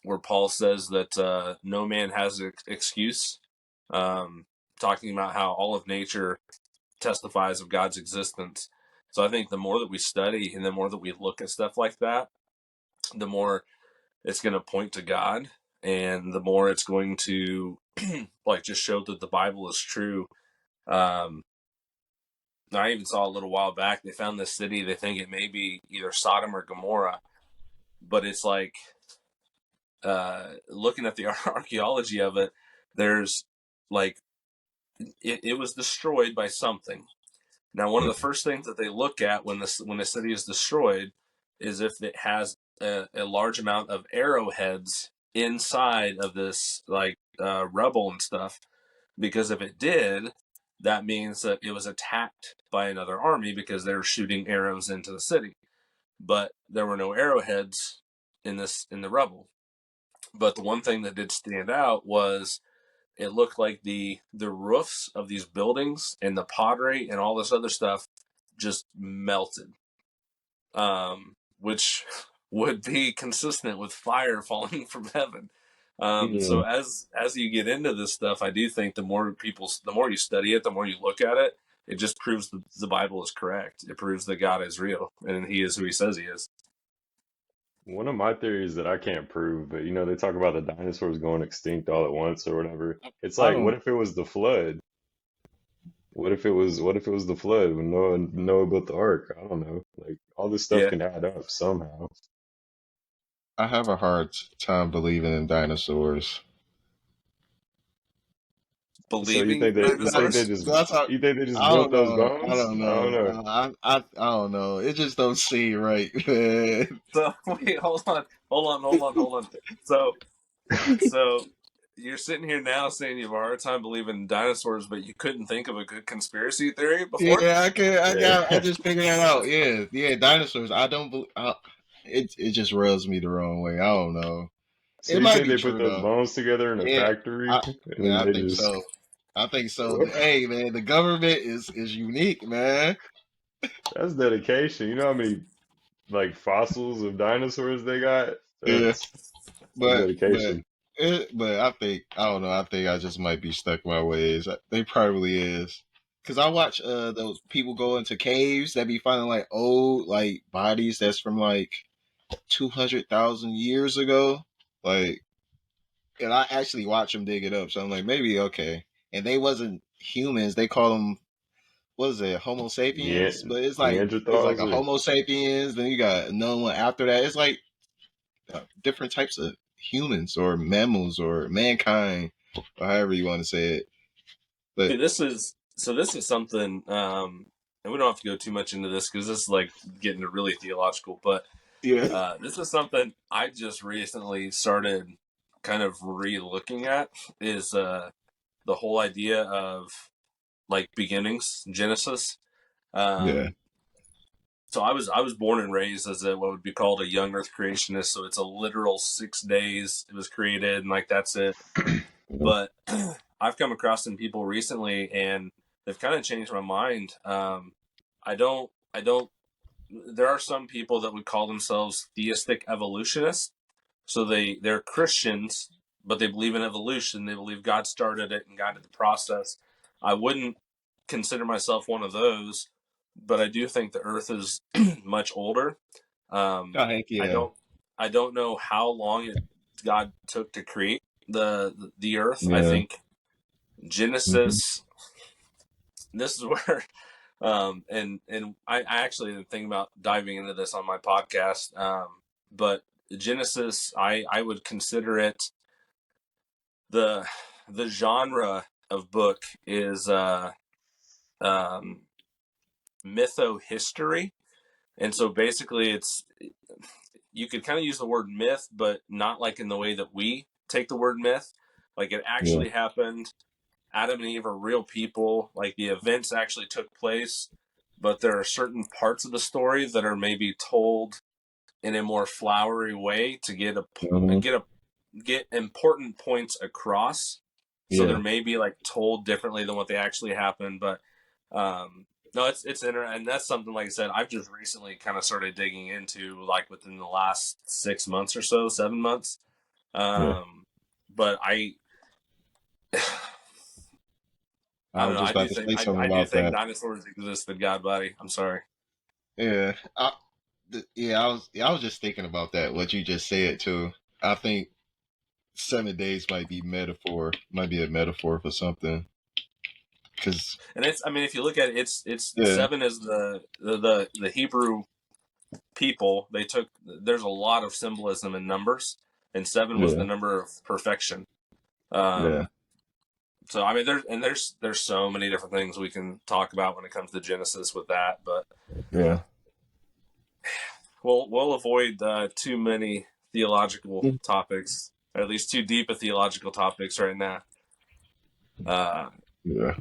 where Paul says that no man has an excuse, um, talking about how all of nature testifies of God's existence. So I think the more that we study and the more that we look at stuff like that, the more it's going to point to God, and the more it's going to like just show that the Bible is true. Um, I even saw a little while back they found this city. They think it may be either Sodom or Gomorrah, but it's like looking at the archaeology of it. There's like it was destroyed by something. Now, one of the first things that they look at when a city is destroyed is if it has a large amount of arrowheads inside of this like rubble and stuff. Because if it did, that means that it was attacked by another army because they were shooting arrows into the city. But there were no arrowheads in the rubble. But the one thing that did stand out was it looked like the roofs of these buildings and the pottery and all this other stuff just melted, which would be consistent with fire falling from heaven. Yeah. So as you get into this stuff, I do think the more you study it, the more you look at it, it just proves that the Bible is correct. It proves that God is real and He is who He says He is. One of my theories that I can't prove, but you know, they talk about the dinosaurs going extinct all at once or whatever. It's I like, don't. what if it was the flood? What if it was the flood when Noah built the ark? I don't know. Like all this stuff Yeah, can add up somehow. I have a hard time believing in dinosaurs. So you believing think in they you think they dinosaurs. just That's how, you think they just I built don't those know. I bones? don't I don't know. know. I don't know. It just don't seem right, man. So wait, hold on. So you're sitting here now saying you have a hard time believing in dinosaurs, but you couldn't think of a good conspiracy theory before? Yeah, I can. I Yeah. just figured that out. Yeah, yeah. Dinosaurs. I don't. It just rubs me the wrong way. I don't know. So It you might think be they put true those though. bones together in a Yeah. factory I and then yeah. I they think just so. I think so. Hey, man, the government is unique, man. that's dedication. You know how many like fossils of dinosaurs they got? Yeah. That's But but dedication. but I think I don't know. I think I just might be stuck my ways. They probably is. Cause I watch those people go into caves that be finding like old like bodies that's from like 200,000 years ago. Like, and I actually watch them dig it up. So I'm like, maybe okay. And they wasn't humans. They call them what is it, Homo Yeah, sapiens? But it's like Neanderthals a or Homo sapiens. Then you got another one after that. It's like different types of humans or mammals or mankind or however you want to say it. But See, this is something, and we don't have to go too much into this because this is like getting really theological. But yeah, this is something I just recently started kind of re-looking at is the whole idea of like beginnings, Genesis. yeah, Um, so I was born and raised as a what would be called a young Earth creationist. So it's a literal 6 days it was created, and like that's it. But I've come across some people recently, and they've kind of changed my mind. I don't. There are some people that would call themselves theistic evolutionists. So they're Christians, but they believe in evolution. They believe God started it and guided the process. I wouldn't consider myself one of those, but I do think the Earth is much older. oh heck I yeah, don't know how long God took to create the Earth. I yeah, think hmm Genesis. This is where and I actually didn't think about diving into this on my podcast. But Genesis, I would consider it the the genre of book is um, mytho history, and so basically it's you could kind of use the word myth, but not like in the way that we take the word myth. Like it yeah, actually happened. Adam and Eve are real people. Like the events actually took place, but there are certain parts of the story that are maybe told in a more flowery way to hmm get important points across. So they're yeah. maybe like told differently than what they actually happened. But no, it's and that's something like I said I've just recently kind of started digging into like within the last 6 months or so, 7 months. Yeah. But I I don't was know. just about to say something I do about think that. dinosaurs existed. Godbody. I'm sorry. Yeah, yeah, I was just thinking about that. What you just said too. I think 7 days might be a metaphor for something. Cause And it's I mean, if you look at it, it's yeah, seven is the Hebrew people. They took there's a lot of symbolism in numbers, and seven was yeah, the number of perfection. yeah, Um, so I mean, there's so many different things we can talk about when it comes to Genesis with that, but yeah. we'll avoid too many theological topics, or at least too deep a theological topics right now. Uh, Yeah.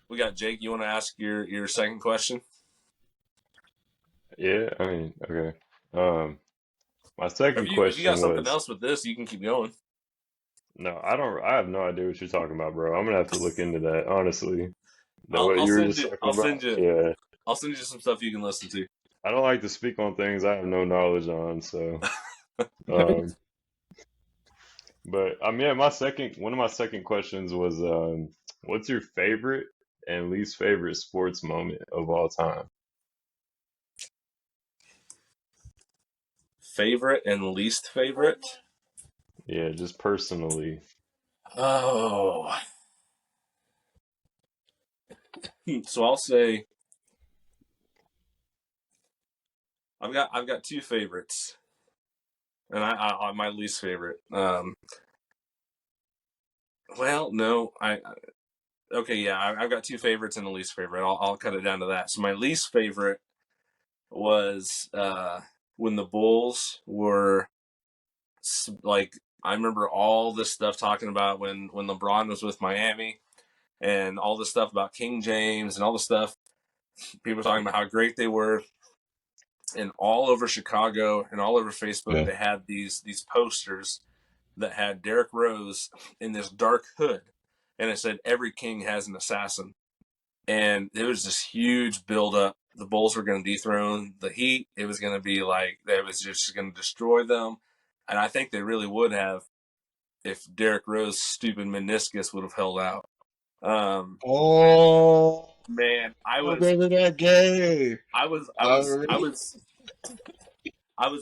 we got Jake. You want to ask your second question? yeah, I mean, okay. Um, my Or second if you got question something was else with this, you can keep going. no, I have no idea what you're talking about, bro. I'm gonna have to look into that, honestly. That I'll what I'll you were send just you talking I'll about? send you Yeah. I'll send you some stuff you can listen to. I don't like to speak on things I have no knowledge on, so um but yeah, my second one of my second questions was what's your favorite and least favorite sports moment of all time? Favorite and least favorite? Yeah, just personally. Oh, so I'll say I've got two favorites, and my least favorite. Well, no, okay, yeah, I've got two favorites and a least favorite. I'll cut it down to that. So my least favorite was when the Bulls were like, I remember all this stuff talking about when LeBron was with Miami and all this stuff about King James and all the stuff people were talking about how great they were, and all over Chicago and all over Facebook they had these posters that had Derrick Rose in this dark hood, and it said every king has an assassin. And it was this huge buildup. The Bulls were going to dethrone the Heat. It was going to be like it was just going to destroy them, and I think they really would have if Derrick Rose's stupid meniscus would have held out. Oh, Man, I remember that game. I was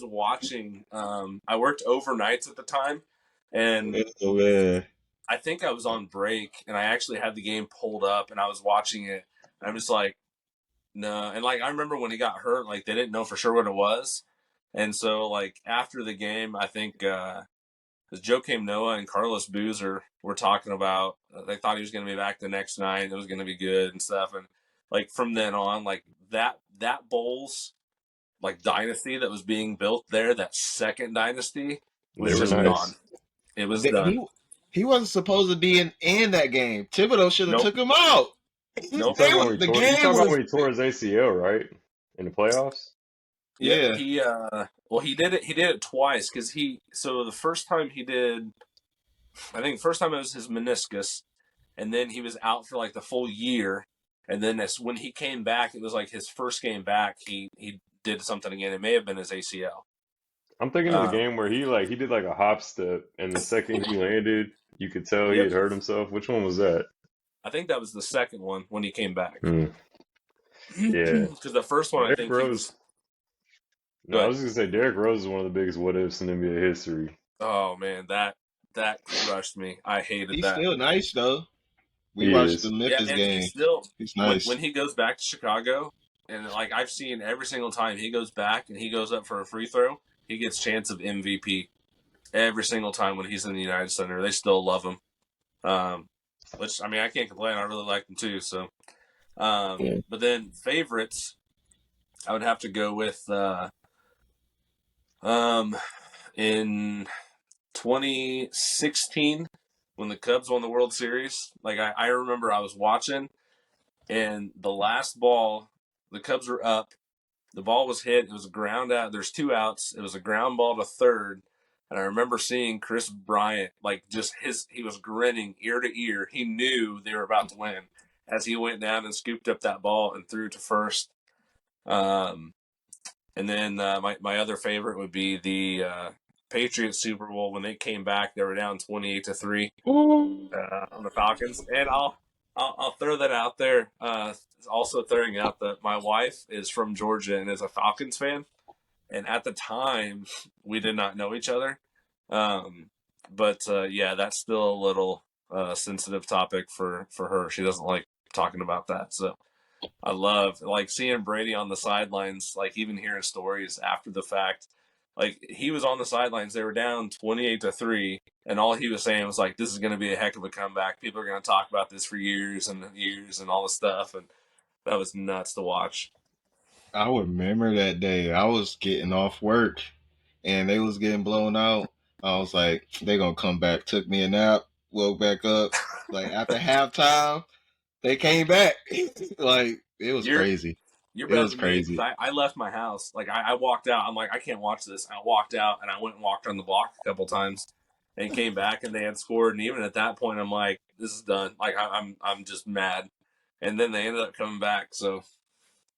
watching. I worked overnights at the time, and Oh man, I think I was on break, and I actually had the game pulled up, and I was watching it. And I'm just like, no, and like I remember when he got hurt, like they didn't know for sure what it was, and so like after the game, I think Joakim Noah and Carlos Boozer were talking about they thought he was going to be back the next night. It was going to be good and stuff, and like from then on, like that Bulls like dynasty that was being built there, that second dynasty They was were just nice. gone. It was done. he wasn't supposed to be in that game. Thibodeau should have Nope. took him out. You Nope. talking about when he The tore? You game talking about was when he tore his ACL, right? In the playoffs. Yep. yeah. He well he did it. He did it twice because so the first time he did, I think the first time it was his meniscus, and then he was out for like the full year, and then when he came back, it was like his first game back. He did something again. It may have been his ACL. I'm thinking of the game where he did like a hop step, and the second he landed, you could tell he Yep. had hurt himself. Which one was that? I think that was the second one when he came back. Hmm. Yeah, Because the first one, I Derrick think he Rose. was. No, Go I ahead. was just gonna say Derrick Rose is one of the biggest what ifs in NBA history. Oh man, that crushed me. I hated He's that. still nice though. We He watched the is. Yeah, Memphis and he game. still He's when nice. he goes back to Chicago, and like I've seen every single time he goes back and he goes up for a free throw, he gets chance of MVP every single time when he's in the United Center. They still love him. Which I mean I can't complain. I really like him too. So, Yeah. but then favorites, I would have to go with in 2016 when the Cubs won the World Series. Like I remember I was watching, and the last ball, the Cubs were up. The ball was hit. It was a ground out. There's two outs. It was a ground ball to third. And I remember seeing Chris Bryant, like just he was grinning ear to ear. He knew they were about to win as he went down and scooped up that ball and threw to first. Um, and then my other favorite would be the Patriots Super Bowl when they came back. They were down 28-3 on the Falcons. And I'll throw that out there. Also throwing out that my wife is from Georgia and is a Falcons fan. And at the time, we did not know each other. But yeah, that's still a little sensitive topic for her. She doesn't like talking about that. So I love like seeing Brady on the sidelines, like even hearing stories after the fact. Like he was on the sidelines, they were down 28-3, and all he was saying was like, "This is going to be a heck of a comeback. People are going to talk about this for years and years and all this stuff." And that was nuts to watch. I remember that day. I was getting off work and they was getting blown out. I was like, they gonna come back. Took me a nap, woke back up. Like after halftime, they came back. Like it was You're crazy. you're It better was than me because crazy. I left my house. Like I walked out. I'm like, I can't watch this. I walked out and I went and walked on the block a couple times and came back and they had scored. And even at that point, I'm like, this is done. Like I'm just mad. And then they ended up coming back. So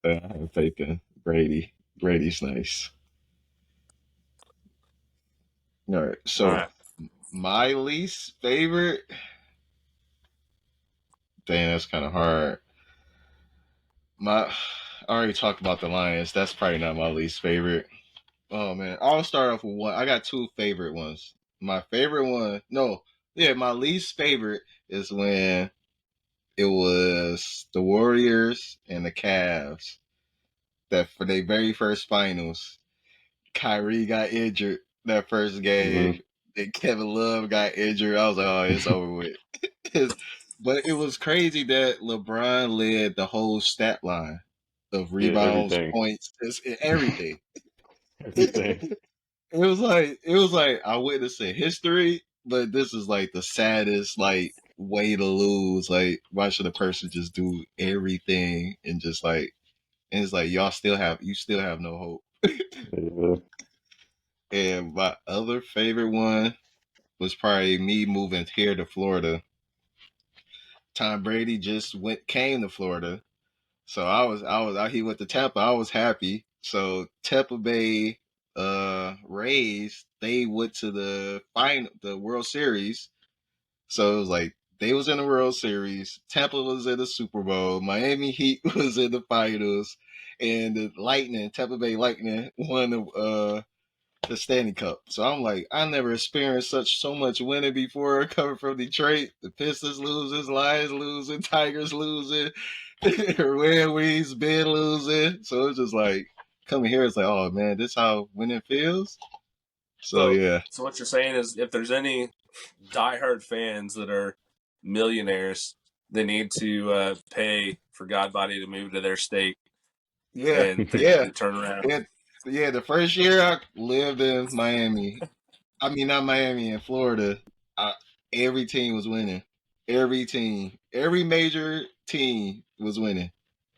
I have faith in Brady. Brady's nice. All right. all So right, my least favorite. Dang, that's kind of hard. I already talked about the Lions. That's probably not my least favorite. Oh man, I'll start off with one. I got two favorite ones. My favorite one, no, yeah, my least favorite is when it was the Warriors and the Cavs that for their very first finals, Kyrie got injured that first game, Hmm. and Kevin Love got injured. I was like, oh, it's over with. But it was crazy that LeBron led the whole stat line of Yeah, rebounds, everything. points, everything. Everything. It was like I witnessed a history, but this is like the saddest like way to lose. Like, why should a person just do everything and just like, and it's like you still have no hope. Yeah. And my other favorite one was probably me moving here to Florida. Tom Brady just came to Florida. So he went to Tampa. I was happy. So Tampa Bay Rays, they went to the World Series. So it was like they was in the World Series, Tampa was in the Super Bowl, Miami Heat was in the finals, and Tampa Bay Lightning won the Stanley Cup. So I'm like, I never experienced so much winning before coming from Detroit. The Pistons losing, Lions losing, Tigers losing, Red Wings been losing. So it's just like coming here, it's like, oh man, this how winning feels. So So, yeah. so what you're saying is, if there's any diehard fans that are millionaires, they need to pay for Godbody to move to their state, Yeah, and things yeah. need to turn around. Yeah, the first year I lived in Miami, I mean not Miami, in Florida, every team was winning. Every team, every major team was winning.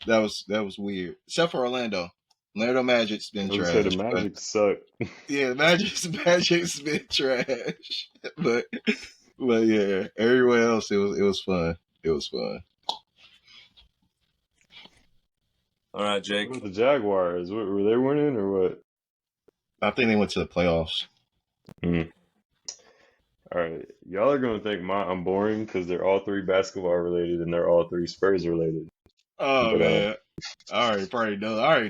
That was weird, except for Orlando. Orlando Magic's been I would say the trash, but Magic suck. yeah, the Magic's been trash. but but yeah, everywhere else it was fun. It was fun. All right, What Jake. about the Jaguars? Were they winning or what? I think they went to the playoffs. Hmm. All right, y'all are gonna think I'm boring because they're all three basketball related and they're all three Spurs related. Oh But man, I already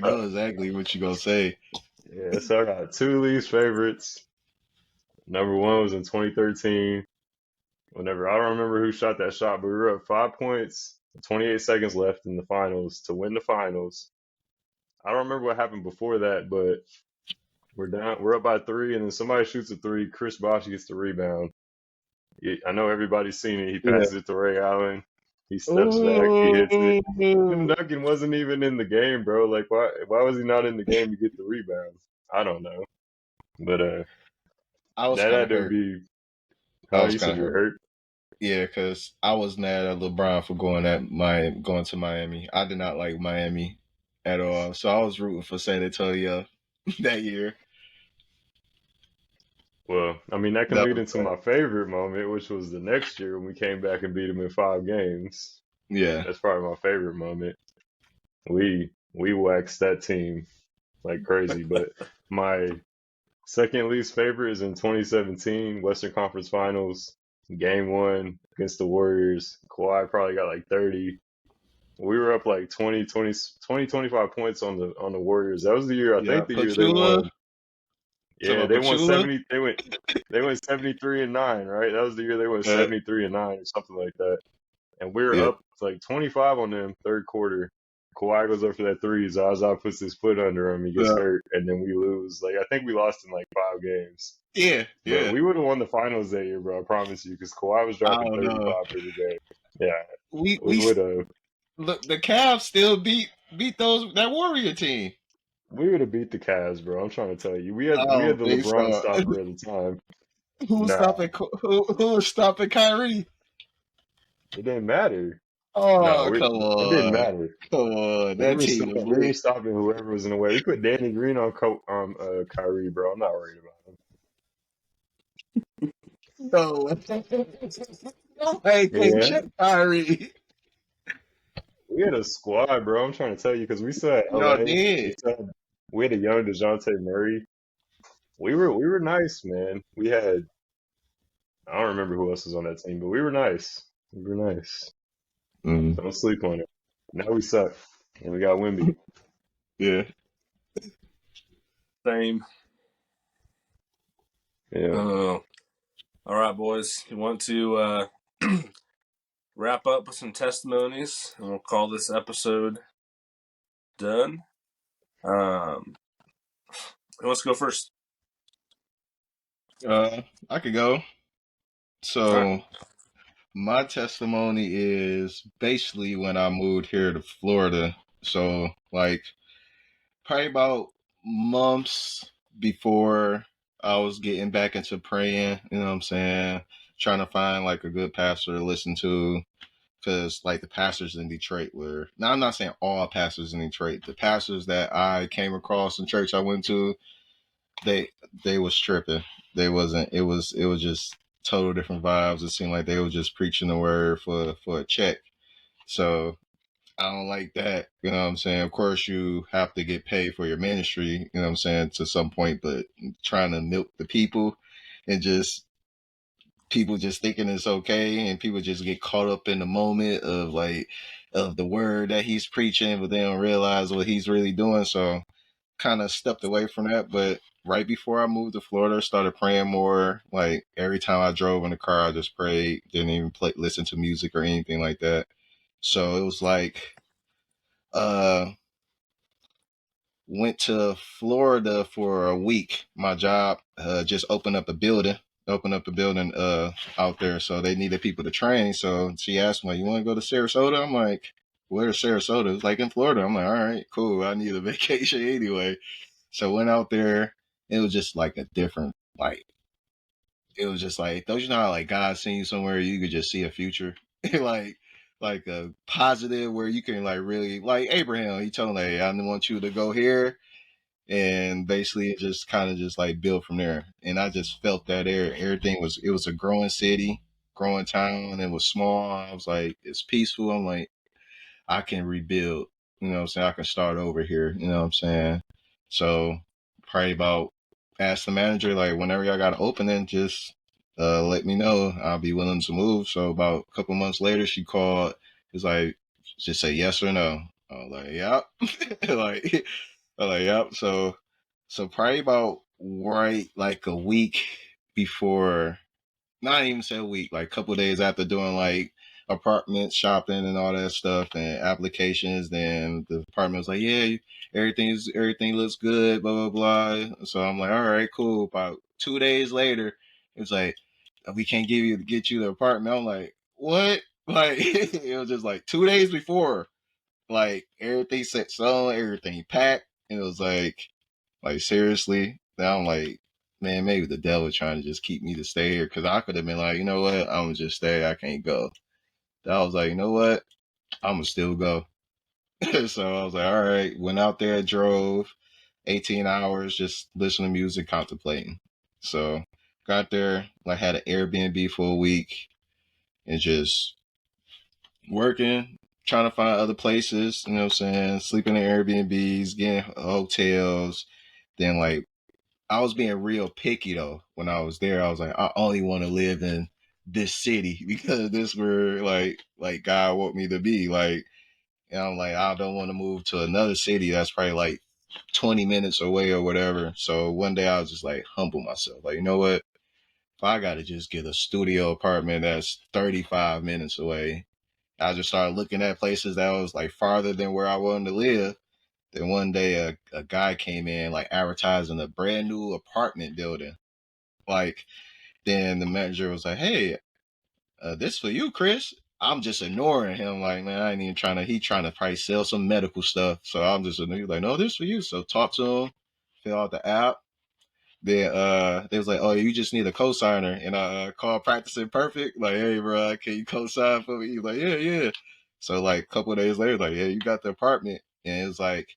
uh, know exactly what you gonna say. yeah, so I got two least favorites. Number one was in 2013. Whenever I don't remember who shot that shot, but we were up 5 points, 28 seconds left in the finals to win the finals. I don't remember what happened before that, but we're up by three, and then somebody shoots a three. Chris Bosh gets the rebound. I know everybody's seen it. He Yeah. passes it to Ray Allen. He steps back. He hits it. Tim Ooh. Duncan wasn't even in the game, bro. Like, why was he not in the game to get the rebound? I don't know. But I was that kind had of to hurt. be. I Huh? was You kind said of you were hurt. hurt. Yeah, because I was mad at LeBron for going to Miami. I did not like Miami at all, so I was rooting for San Antonio that year. Well, I mean, that can That lead was into bad. my favorite moment, which was the next year when we came back and beat them in 5 games. Yeah, That's probably my favorite moment. We waxed that team like crazy. But my second least favorite is in 2017 Western Conference Finals, Game One against the Warriors. Kawhi probably got like 30. We were up like 25 points on the Warriors. That was the year, I yeah. think the year they Pachula, won. talking Yeah, about they won Pachula. 70. They went 73-9, right? That was the year they went Uh, 73-9 or something like that. And we were yeah, up like 25 on them third quarter. Kawhi goes up for that three. Zaza puts his foot under him. He gets uh, hurt, and then we lose. Like I think we lost in like 5 games. yeah, But yeah. we would have won the finals that year, bro. I promise you, because Kawhi was I dropping don't know. 35 every game. Yeah, We we we would have. look. The Cavs still beat that Warrior team. We would have beat the Cavs, bro. I'm trying to tell you. We I had don't the think LeBron so. stopper at the time. Who was Nah, stopping? Who was stopping Kyrie? it didn't matter. No, Oh, come it didn't on. matter. Come on. We That were team stopping. was We were lit. stopping whoever was in the way. We put Danny Green on Kyrie, bro. I'm not worried about him. No. Nobody can Yeah, check Kyrie. we had a squad, bro. I'm trying to tell you because we still had Y'all LA. We did. still we had a young Dejounte Murray. We were nice, man. We had I don't remember who else was on that team, but we were nice. We were nice. Mm, Don't sleep on it. Now we suck, and we got Wimby. yeah. Same. Yeah. All right, boys. You want to wrap up with some testimonies, and we'll call this episode done. Who wants to go first? I could go. All right. So My testimony is basically when I moved here to Florida. So like probably about months before I was getting back into praying, you know what I'm saying? Trying to find like a good pastor to listen to. Because like the pastors in Detroit were, now I'm not saying all pastors in Detroit, the pastors that I came across in church I went to, they they was tripping. They wasn't. It was just total different vibes. It seemed like they were just preaching the word for a check. So I don't like that. You know what I'm saying? Of course, you have to get paid for your ministry. You know what I'm saying, to some point, but trying to milk the people and just people just thinking it's okay, and people just get caught up in the moment of like of the word that he's preaching, but they don't realize what he's really doing. So kind of stepped away from that. But right before I moved to Florida, started praying more. Like every time I drove in the car, I just prayed. Didn't even listen to music or anything like that. So it was like, uh, went to Florida for a week. My job just opened up a building out there. So they needed people to train. So she asked me, like, you want to go to Sarasota? I'm like, where's Sarasota? It's like in Florida. I'm like, all right, cool. I need a vacation anyway. So went out there. It was just like a different, like, it was just like, don't you know how like God sent you somewhere you could just see a future? like, like a positive where you can like really, like Abraham, he told him, like, I want you to go here, and basically it just kind of just like built from there. And I just felt that everything was, it was a growing city, growing town. It was small. I was like, it's peaceful. I'm like, I can rebuild, you know what I'm saying? I can start over here, you know what I'm saying? So probably about, ask the manager, like whenever y'all got an opening, just let me know. I'll be willing to move. So about a couple months later, she called. It's like, just say yes or no. I was like, yep. like, I'm like, yep. So probably about right like a week before, not even say a week, like a couple of days after doing like apartment shopping and all that stuff and applications, then the apartment was like, yeah, everything looks good, blah blah blah. So I'm like, all right, cool. About 2 days later, it was like, we can't get you the apartment. I'm like, what? Like it was just like 2 days before, like everything set stone, everything packed. And it was like seriously. Now I'm like, man, maybe the devil trying to just keep me to stay here, because I could have been like, you know what, I'm gonna just stay. I can't go. I was like, you know what, I'm gonna still go. So I was like, all right. Went out there, drove 18 hours, just listening to music, contemplating. So got there, like had an Airbnb for a week, and just working, trying to find other places. You know what I'm saying? Sleeping in Airbnbs, getting hotels. Then like I was being real picky though. When I was there, I was like, I only want to live in this city because this where like God want me to be. Like, and I'm like, I don't want to move to another city that's probably like 20 minutes away or whatever. So one day I was just like humble myself. Like, you know what? If I gotta just get a studio apartment that's 35 minutes away, I just started looking at places that was like farther than where I wanted to live. Then one day a guy came in like advertising a brand new apartment building. Like, then the manager was like, hey, this for you, Chris. I'm just ignoring him. Like, man, I ain't even trying to, he trying to probably sell some medical stuff. So I'm just like, no, this for you. So talk to him, fill out the app. Then they was like, oh, you just need a cosigner. And I called Practicing Perfect. Like, hey, bro, can you cosign for me? He was like, yeah, yeah. So like a couple of days later, like, yeah, you got the apartment. And it was like,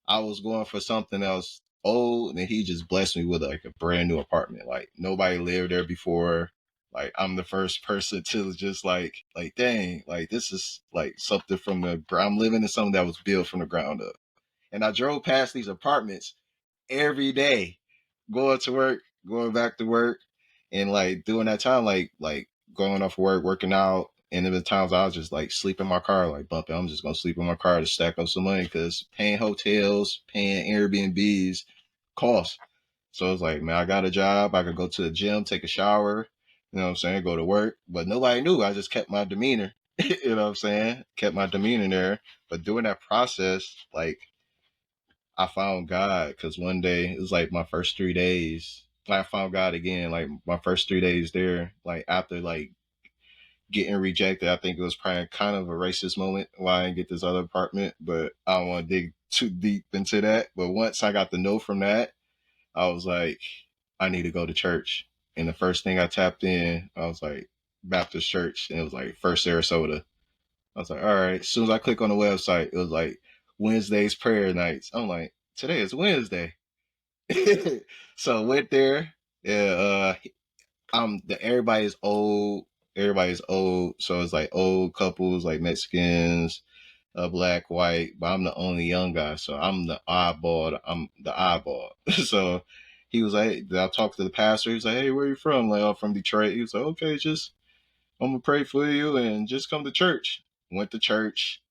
I was going for something else old, and he just blessed me with like a brand new apartment. Like nobody lived there before. Like I'm the first person to just like dang, like this is like something from the ground. I'm living in something that was built from the ground up. And I drove past these apartments every day, going to work, going back to work, and like doing that time, like going off work, working out. And there were times I was just like sleep in my car, like bumping. I'm just gonna sleep in my car to stack up some money, because paying hotels, paying Airbnbs costs. So it's like, man, I got a job. I could go to the gym, take a shower, you know what I'm saying, go to work. But nobody knew. I just kept my demeanor. You know what I'm saying? Kept my demeanor there. But during that process, like I found God, because one day it was like my first 3 days. Like I found God again, like my first 3 days there. Like after like getting rejected. I think it was probably kind of a racist moment why I didn't get this other apartment, but I don't want to dig too deep into that. But once I got the no from that, I was like, I need to go to church. And the first thing I tapped in, I was like, Baptist church. And it was like First Sarasota. I was like, all right. As soon as I click on the website, it was like Wednesday's prayer nights. I'm like, today is Wednesday. So I went there. Yeah, everybody's old. Everybody's old. So it's like old couples, like Mexicans, black, white, but I'm the only young guy, so I'm the oddball. I'm the oddball. So he was like, I talked to the pastor. He was like, hey, where are you from? I'm like, oh, from Detroit. He was like, okay, just I'm gonna pray for you and just come to church. Went to church,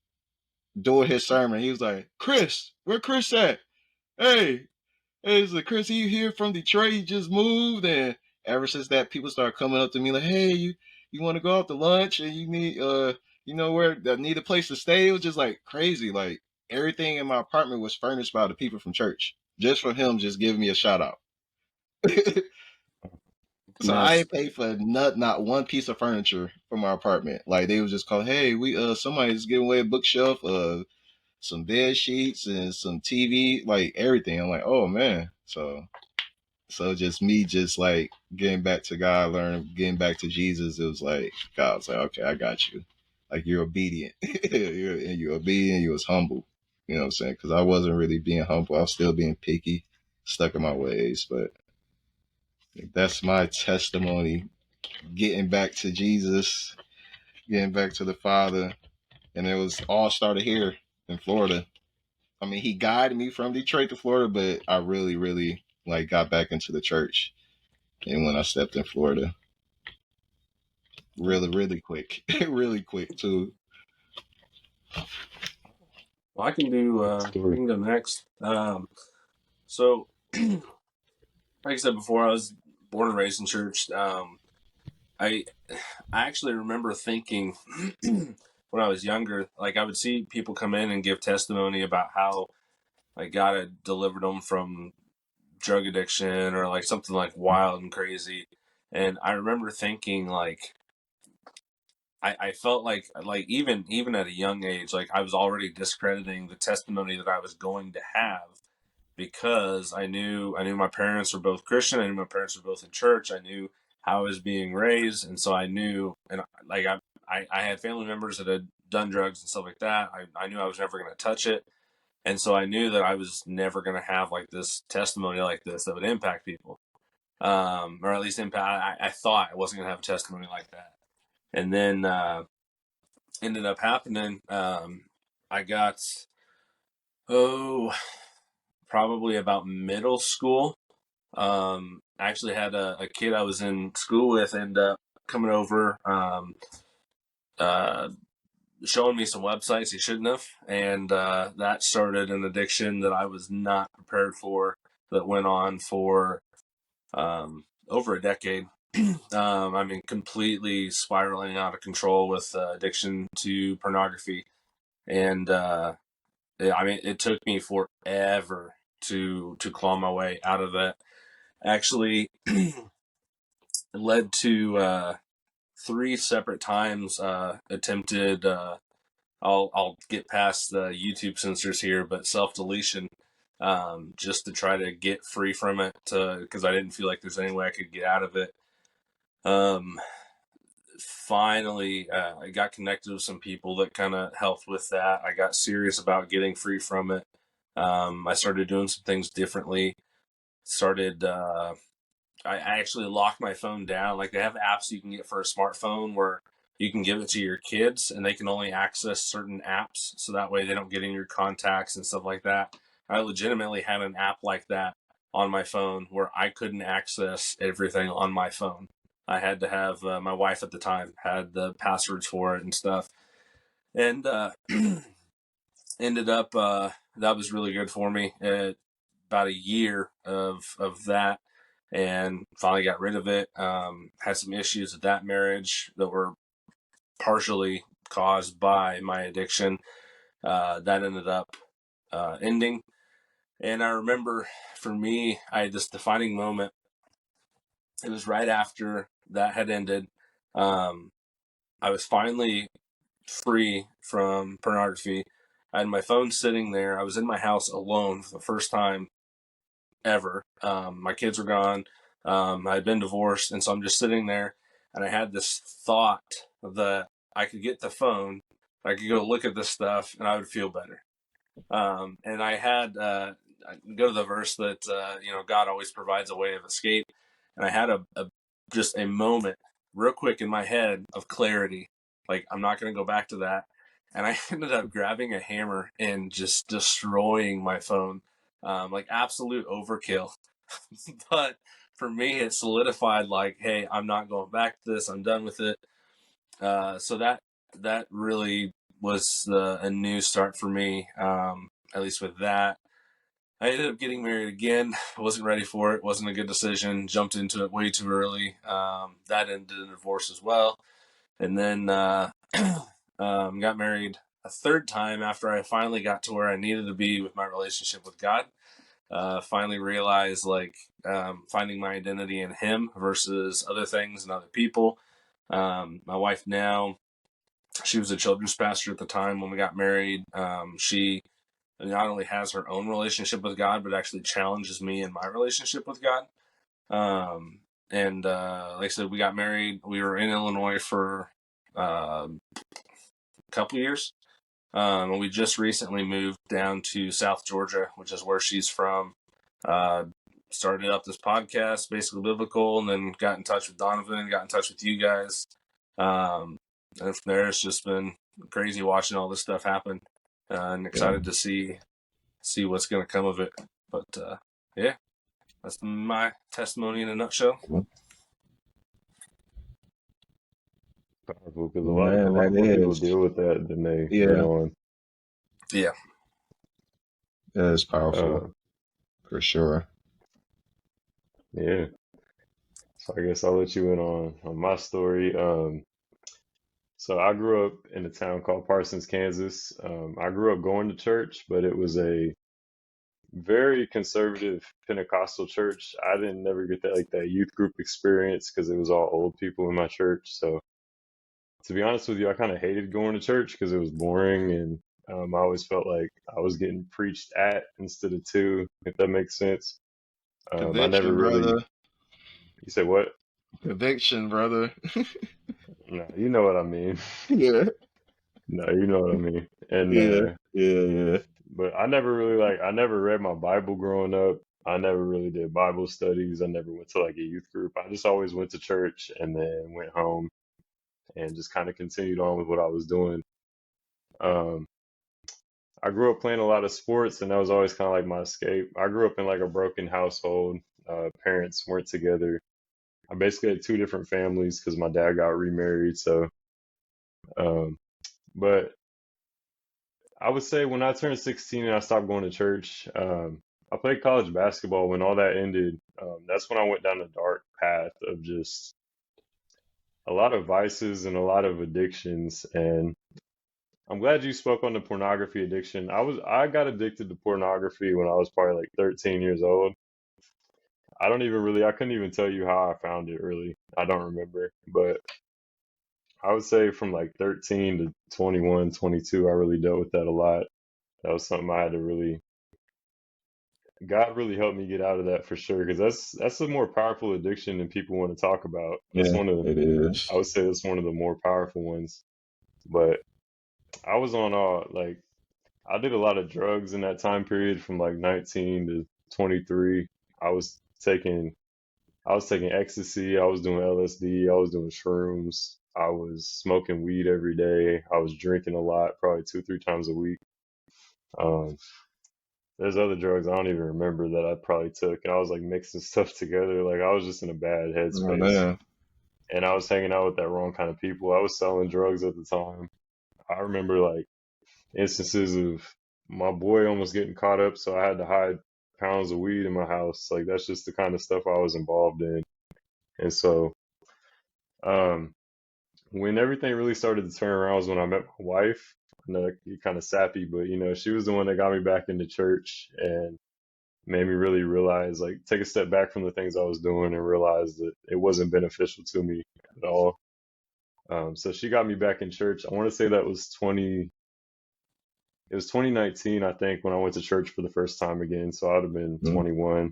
doing his sermon. He was like, Chris, where Chris at? Hey, it's like, Chris, you here from Detroit? You just moved, and ever since that, people start coming up to me like, hey, you want to go out to lunch, and you need where need a place to stay. It was just like crazy. Like everything in my apartment was furnished by the people from church, just from him just giving me a shout out. So I Nuts. ain't paid for not one piece of furniture for my apartment. Like they was just called, hey, we somebody's giving away a bookshelf, some bed sheets and some TV, like everything. I'm like, oh man. So just me just like getting back to God, getting back to Jesus, it was like God was like, okay, I got you. Like you're obedient. you're obedient, you was humble. You know what I'm saying? Because I wasn't really being humble. I was still being picky, stuck in my ways. But that's my testimony. Getting back to Jesus, getting back to the Father. And it was all started here in Florida. I mean, he guided me from Detroit to Florida, but I really, really like got back into the church. And when I stepped in Florida, really, really quick, really quick too. Well, I can do. Good I story. can go next. So, like I said before, I was born and raised in church. I actually remember thinking when I was younger, like I would see people come in and give testimony about how like God had delivered them from drug addiction or like something like wild and crazy. And I remember thinking like I felt like even at a young age, like I was already discrediting the testimony that I was going to have because I knew my parents were both Christian. I knew my parents were both in church. I knew how I was being raised, and so I knew, and like I had family members that had done drugs and stuff like that. I knew I was never going to touch it, and so I knew that I was never going to have like this testimony like this that would impact people, or at least impact. I thought I wasn't going to have a testimony like that, and then ended up happening. I got oh probably about middle school. I actually had a kid I was in school with end up coming over, uh, showing me some websites he shouldn't have, and that started an addiction that I was not prepared for. That went on for over a decade. I mean, completely spiraling out of control with addiction to pornography, and I mean, it took me forever to claw my way out of that. Actually, led to three separate times attempted. I'll get past the YouTube censors here, but self deletion, just to try to get free from it, because I didn't feel like there's any way I could get out of it. Um, Finally, I got connected with some people that kind of helped with that. I got serious about getting free from it. I started doing some things differently. Started I actually locked my phone down. Like they have apps you can get for a smartphone where you can give it to your kids and they can only access certain apps. So that way they don't get in your contacts and stuff like that. I legitimately had an app like that on my phone where I couldn't access everything on my phone. I had to have my wife at the time had the passwords for it and stuff. And ended up that was really good for me. About a year of that, and finally got rid of it. Had some issues with that marriage that were partially caused by my addiction. That ended up ending. And I remember for me, I had this defining moment. It was right after that had ended. Um, I was finally free from pornography. I had my phone sitting there. I was in my house alone for the first time ever. My kids were gone. I had been divorced, and so I'm just sitting there, and I had this thought that I could get the phone, I could go look at this stuff, and I would feel better. And I had I go to the verse that God always provides a way of escape, and I had just a moment, real quick in my head of clarity, like I'm not going to go back to that, and I ended up grabbing a hammer and just destroying my phone, like absolute overkill. But for me, it solidified like, hey, I'm not going back to this. I'm done with it. So that really was a new start for me. At least with that, I ended up getting married again. I wasn't ready for it. Wasn't a good decision. Jumped into it way too early. That ended in divorce as well. And then got married a third time after I finally got to where I needed to be with my relationship with God. Finally realized like finding my identity in Him versus other things and other people. My wife now, she was a children's pastor at the time when we got married. She not only has her own relationship with God, but actually challenges me in my relationship with God. And like I said, we got married. We were in Illinois for a couple years. And we just recently moved down to South Georgia, which is where she's from. Started up this podcast, basically biblical, and then got in touch with Donovan, got in touch with you guys. And from there, it's just been crazy watching all this stuff happen, and excited to see what's going to come of it. But yeah, that's my testimony in a nutshell. Powerful, because a lot more people deal with that than they let on. Yeah, that is powerful for sure. Yeah. So I guess I'll let you in on my story. So I grew up in a town called Parsons, Kansas. I grew up going to church, but it was a very conservative Pentecostal church. I didn't never get that youth group experience because it was all old people in my church. So to be honest with you, I kind of hated going to church because it was boring, and I always felt like I was getting preached at instead of to, if that makes sense. I never Conviction, really. brother. You say what? Conviction, brother. No, you know what I mean. Yeah. No, you know what I mean. And Yeah. but I never really I never read my Bible growing up. I never really did Bible studies. I never went to like a youth group. I just always went to church and then went home and just kind of continued on with what I was doing. I grew up playing a lot of sports, and that was always kind of like my escape. I grew up in like a broken household. Parents weren't together. I basically had two different families because my dad got remarried. So, but I would say when I turned 16 and I stopped going to church, I played college basketball. When all that ended, that's when I went down the dark path of just a lot of vices and a lot of addictions. And I'm glad you spoke on the pornography addiction. I got addicted to pornography when I was probably like 13 years old. I couldn't even tell you how I found it really. I don't remember, but I would say from like 13 to 21, 22, I really dealt with that a lot. That was something I had to really, God really helped me get out of that for sure. Cause that's a more powerful addiction than people want to talk about. That's It is. I would say that's one of the more powerful ones. But I was on I did a lot of drugs in that time period from like 19 to 23. I was taking ecstasy. I was doing LSD. I was doing shrooms. I was smoking weed every day. I was drinking a lot, probably 2, 3 times a week. Um, there's other drugs I don't even remember that I probably took, and I was like mixing stuff together. Like I was just in a bad Oh, headspace, man. and I was hanging out with that wrong kind of people. I was selling drugs at the time. I remember like instances of my boy almost getting caught up, so I had to hide pounds of weed in my house. Like that's just the kind of stuff I was involved in. And so um, when everything really started to turn around was when I met my wife. I know you're kind of sappy, but she was the one that got me back into church and made me really realize, like, take a step back from the things I was doing and realize that it wasn't beneficial to me at all. So she got me back in church. I want to say that was 2019, I think, when I went to church for the first time again. So I'd have been 21.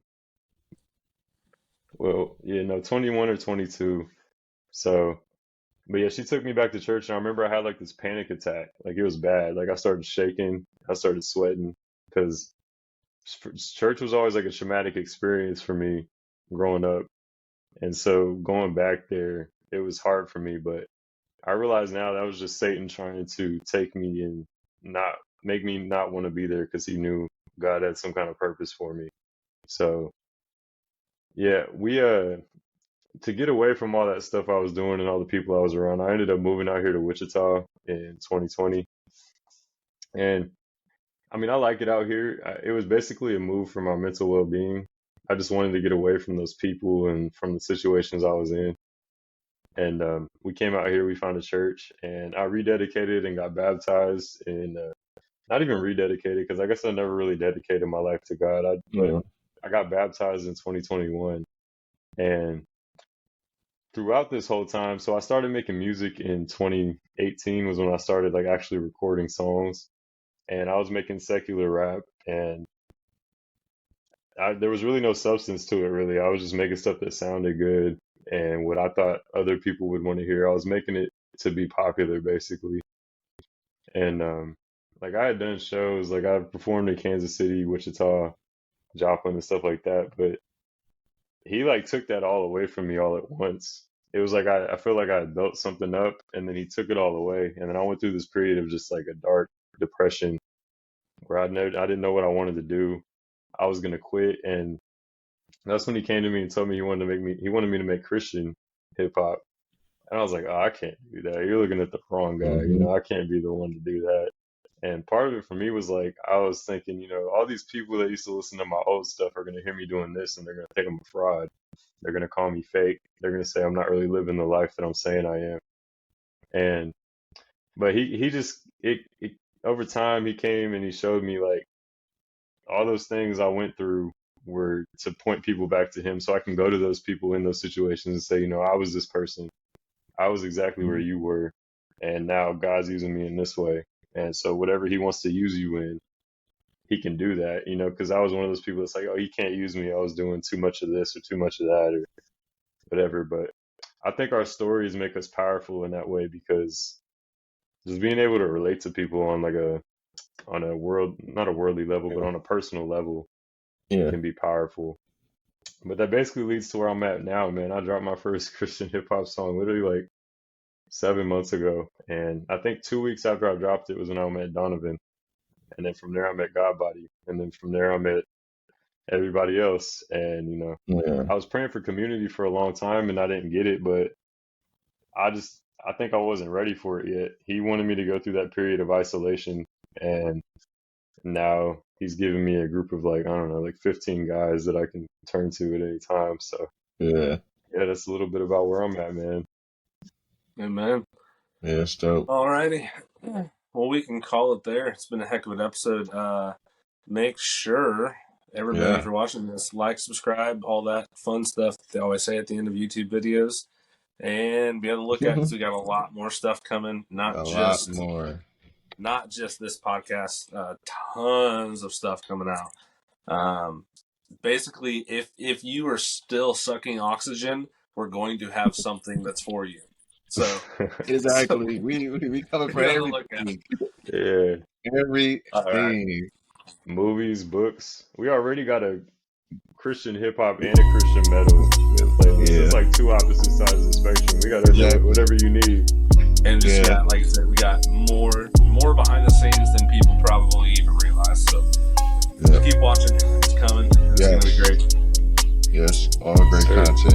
Well, yeah, no, 21 or 22. So, but yeah, she took me back to church, and I remember I had like this panic attack. Like it was bad. Like I started shaking, I started sweating because church was always like a traumatic experience for me growing up. And so going back there, it was hard for me, but I realize now that was just Satan trying to take me and not make me not want to be there because he knew God had some kind of purpose for me. So yeah, we to get away from all that stuff I was doing and all the people I was around, I ended up moving out here to Wichita in 2020. And I mean, I like it out here. It was basically a move for my mental well-being. I just wanted to get away from those people and from the situations I was in. And we came out here, we found a church, and I rededicated and got baptized. And not even rededicated, because I guess I never really dedicated my life to God. But I got baptized in 2021. And throughout this whole time, so I started making music in 2018 was when I started like actually recording songs. And I was making secular rap, and there was really no substance to it, really. I was just making stuff that sounded good and what I thought other people would want to hear. I was making it to be popular, basically. And like I had done shows, like I performed in Kansas City, Wichita, Joplin, and stuff like that. But he like took that all away from me all at once. It was like I feel like I had built something up, and then he took it all away. And then I went through this period of just like a dark depression where I didn't know what I wanted to do. I was gonna quit, and that's when he came to me and told me he wanted me to make Christian hip hop. And I was like, oh, I can't do that. You're looking at the wrong guy. You know, I can't be the one to do that. And part of it for me was like, I was thinking, you know, all these people that used to listen to my old stuff are going to hear me doing this, and they're going to think I'm a fraud. They're going to call me fake. They're going to say I'm not really living the life that I'm saying I am. But he just, over time, he came and he showed me like all those things I went through were to point people back to him, so I can go to those people in those situations and say, you know, I was this person. I was exactly where you were, and now God's using me in this way. And so whatever he wants to use you in, he can do that, you know, because I was one of those people that's like, oh, he can't use me. I was doing too much of this or too much of that or whatever. But I think our stories make us powerful in that way, because just being able to relate to people on like on a not a worldly level, but on a personal level can be powerful. But that basically leads to where I'm at now, man. I dropped my first Christian hip hop song literally like 7 months ago. And I think 2 weeks after I dropped it was when I met Donovan. And then from there I met Godbody. And then from there I met everybody else. And, you know, I was praying for community for a long time and I didn't get it, but I think I wasn't ready for it yet. He wanted me to go through that period of isolation, and now he's giving me a group of like, I don't know, like 15 guys that I can turn to at any time. So yeah, that's a little bit about where I'm at, man. Amen. Yeah, it's dope. Alrighty. Well, we can call it there. It's been a heck of an episode. Make sure everybody, if you're watching this, like, subscribe, all that fun stuff they always say at the end of YouTube videos, and be able to look at it, because we got a lot more stuff coming. Not just this podcast. Tons of stuff coming out. Basically, if you are still sucking oxygen, we're going to have something that's for you. So exactly, we cover for everything. Yeah, everything. Right. Movies, books. We already got a Christian hip hop and a Christian metal playlist. It's like two opposite sides of the spectrum. We got whatever you need. And just got, like I said, we got more behind the scenes than people probably even realize. So keep watching. It's coming. It's gonna be great. Yes, all great content.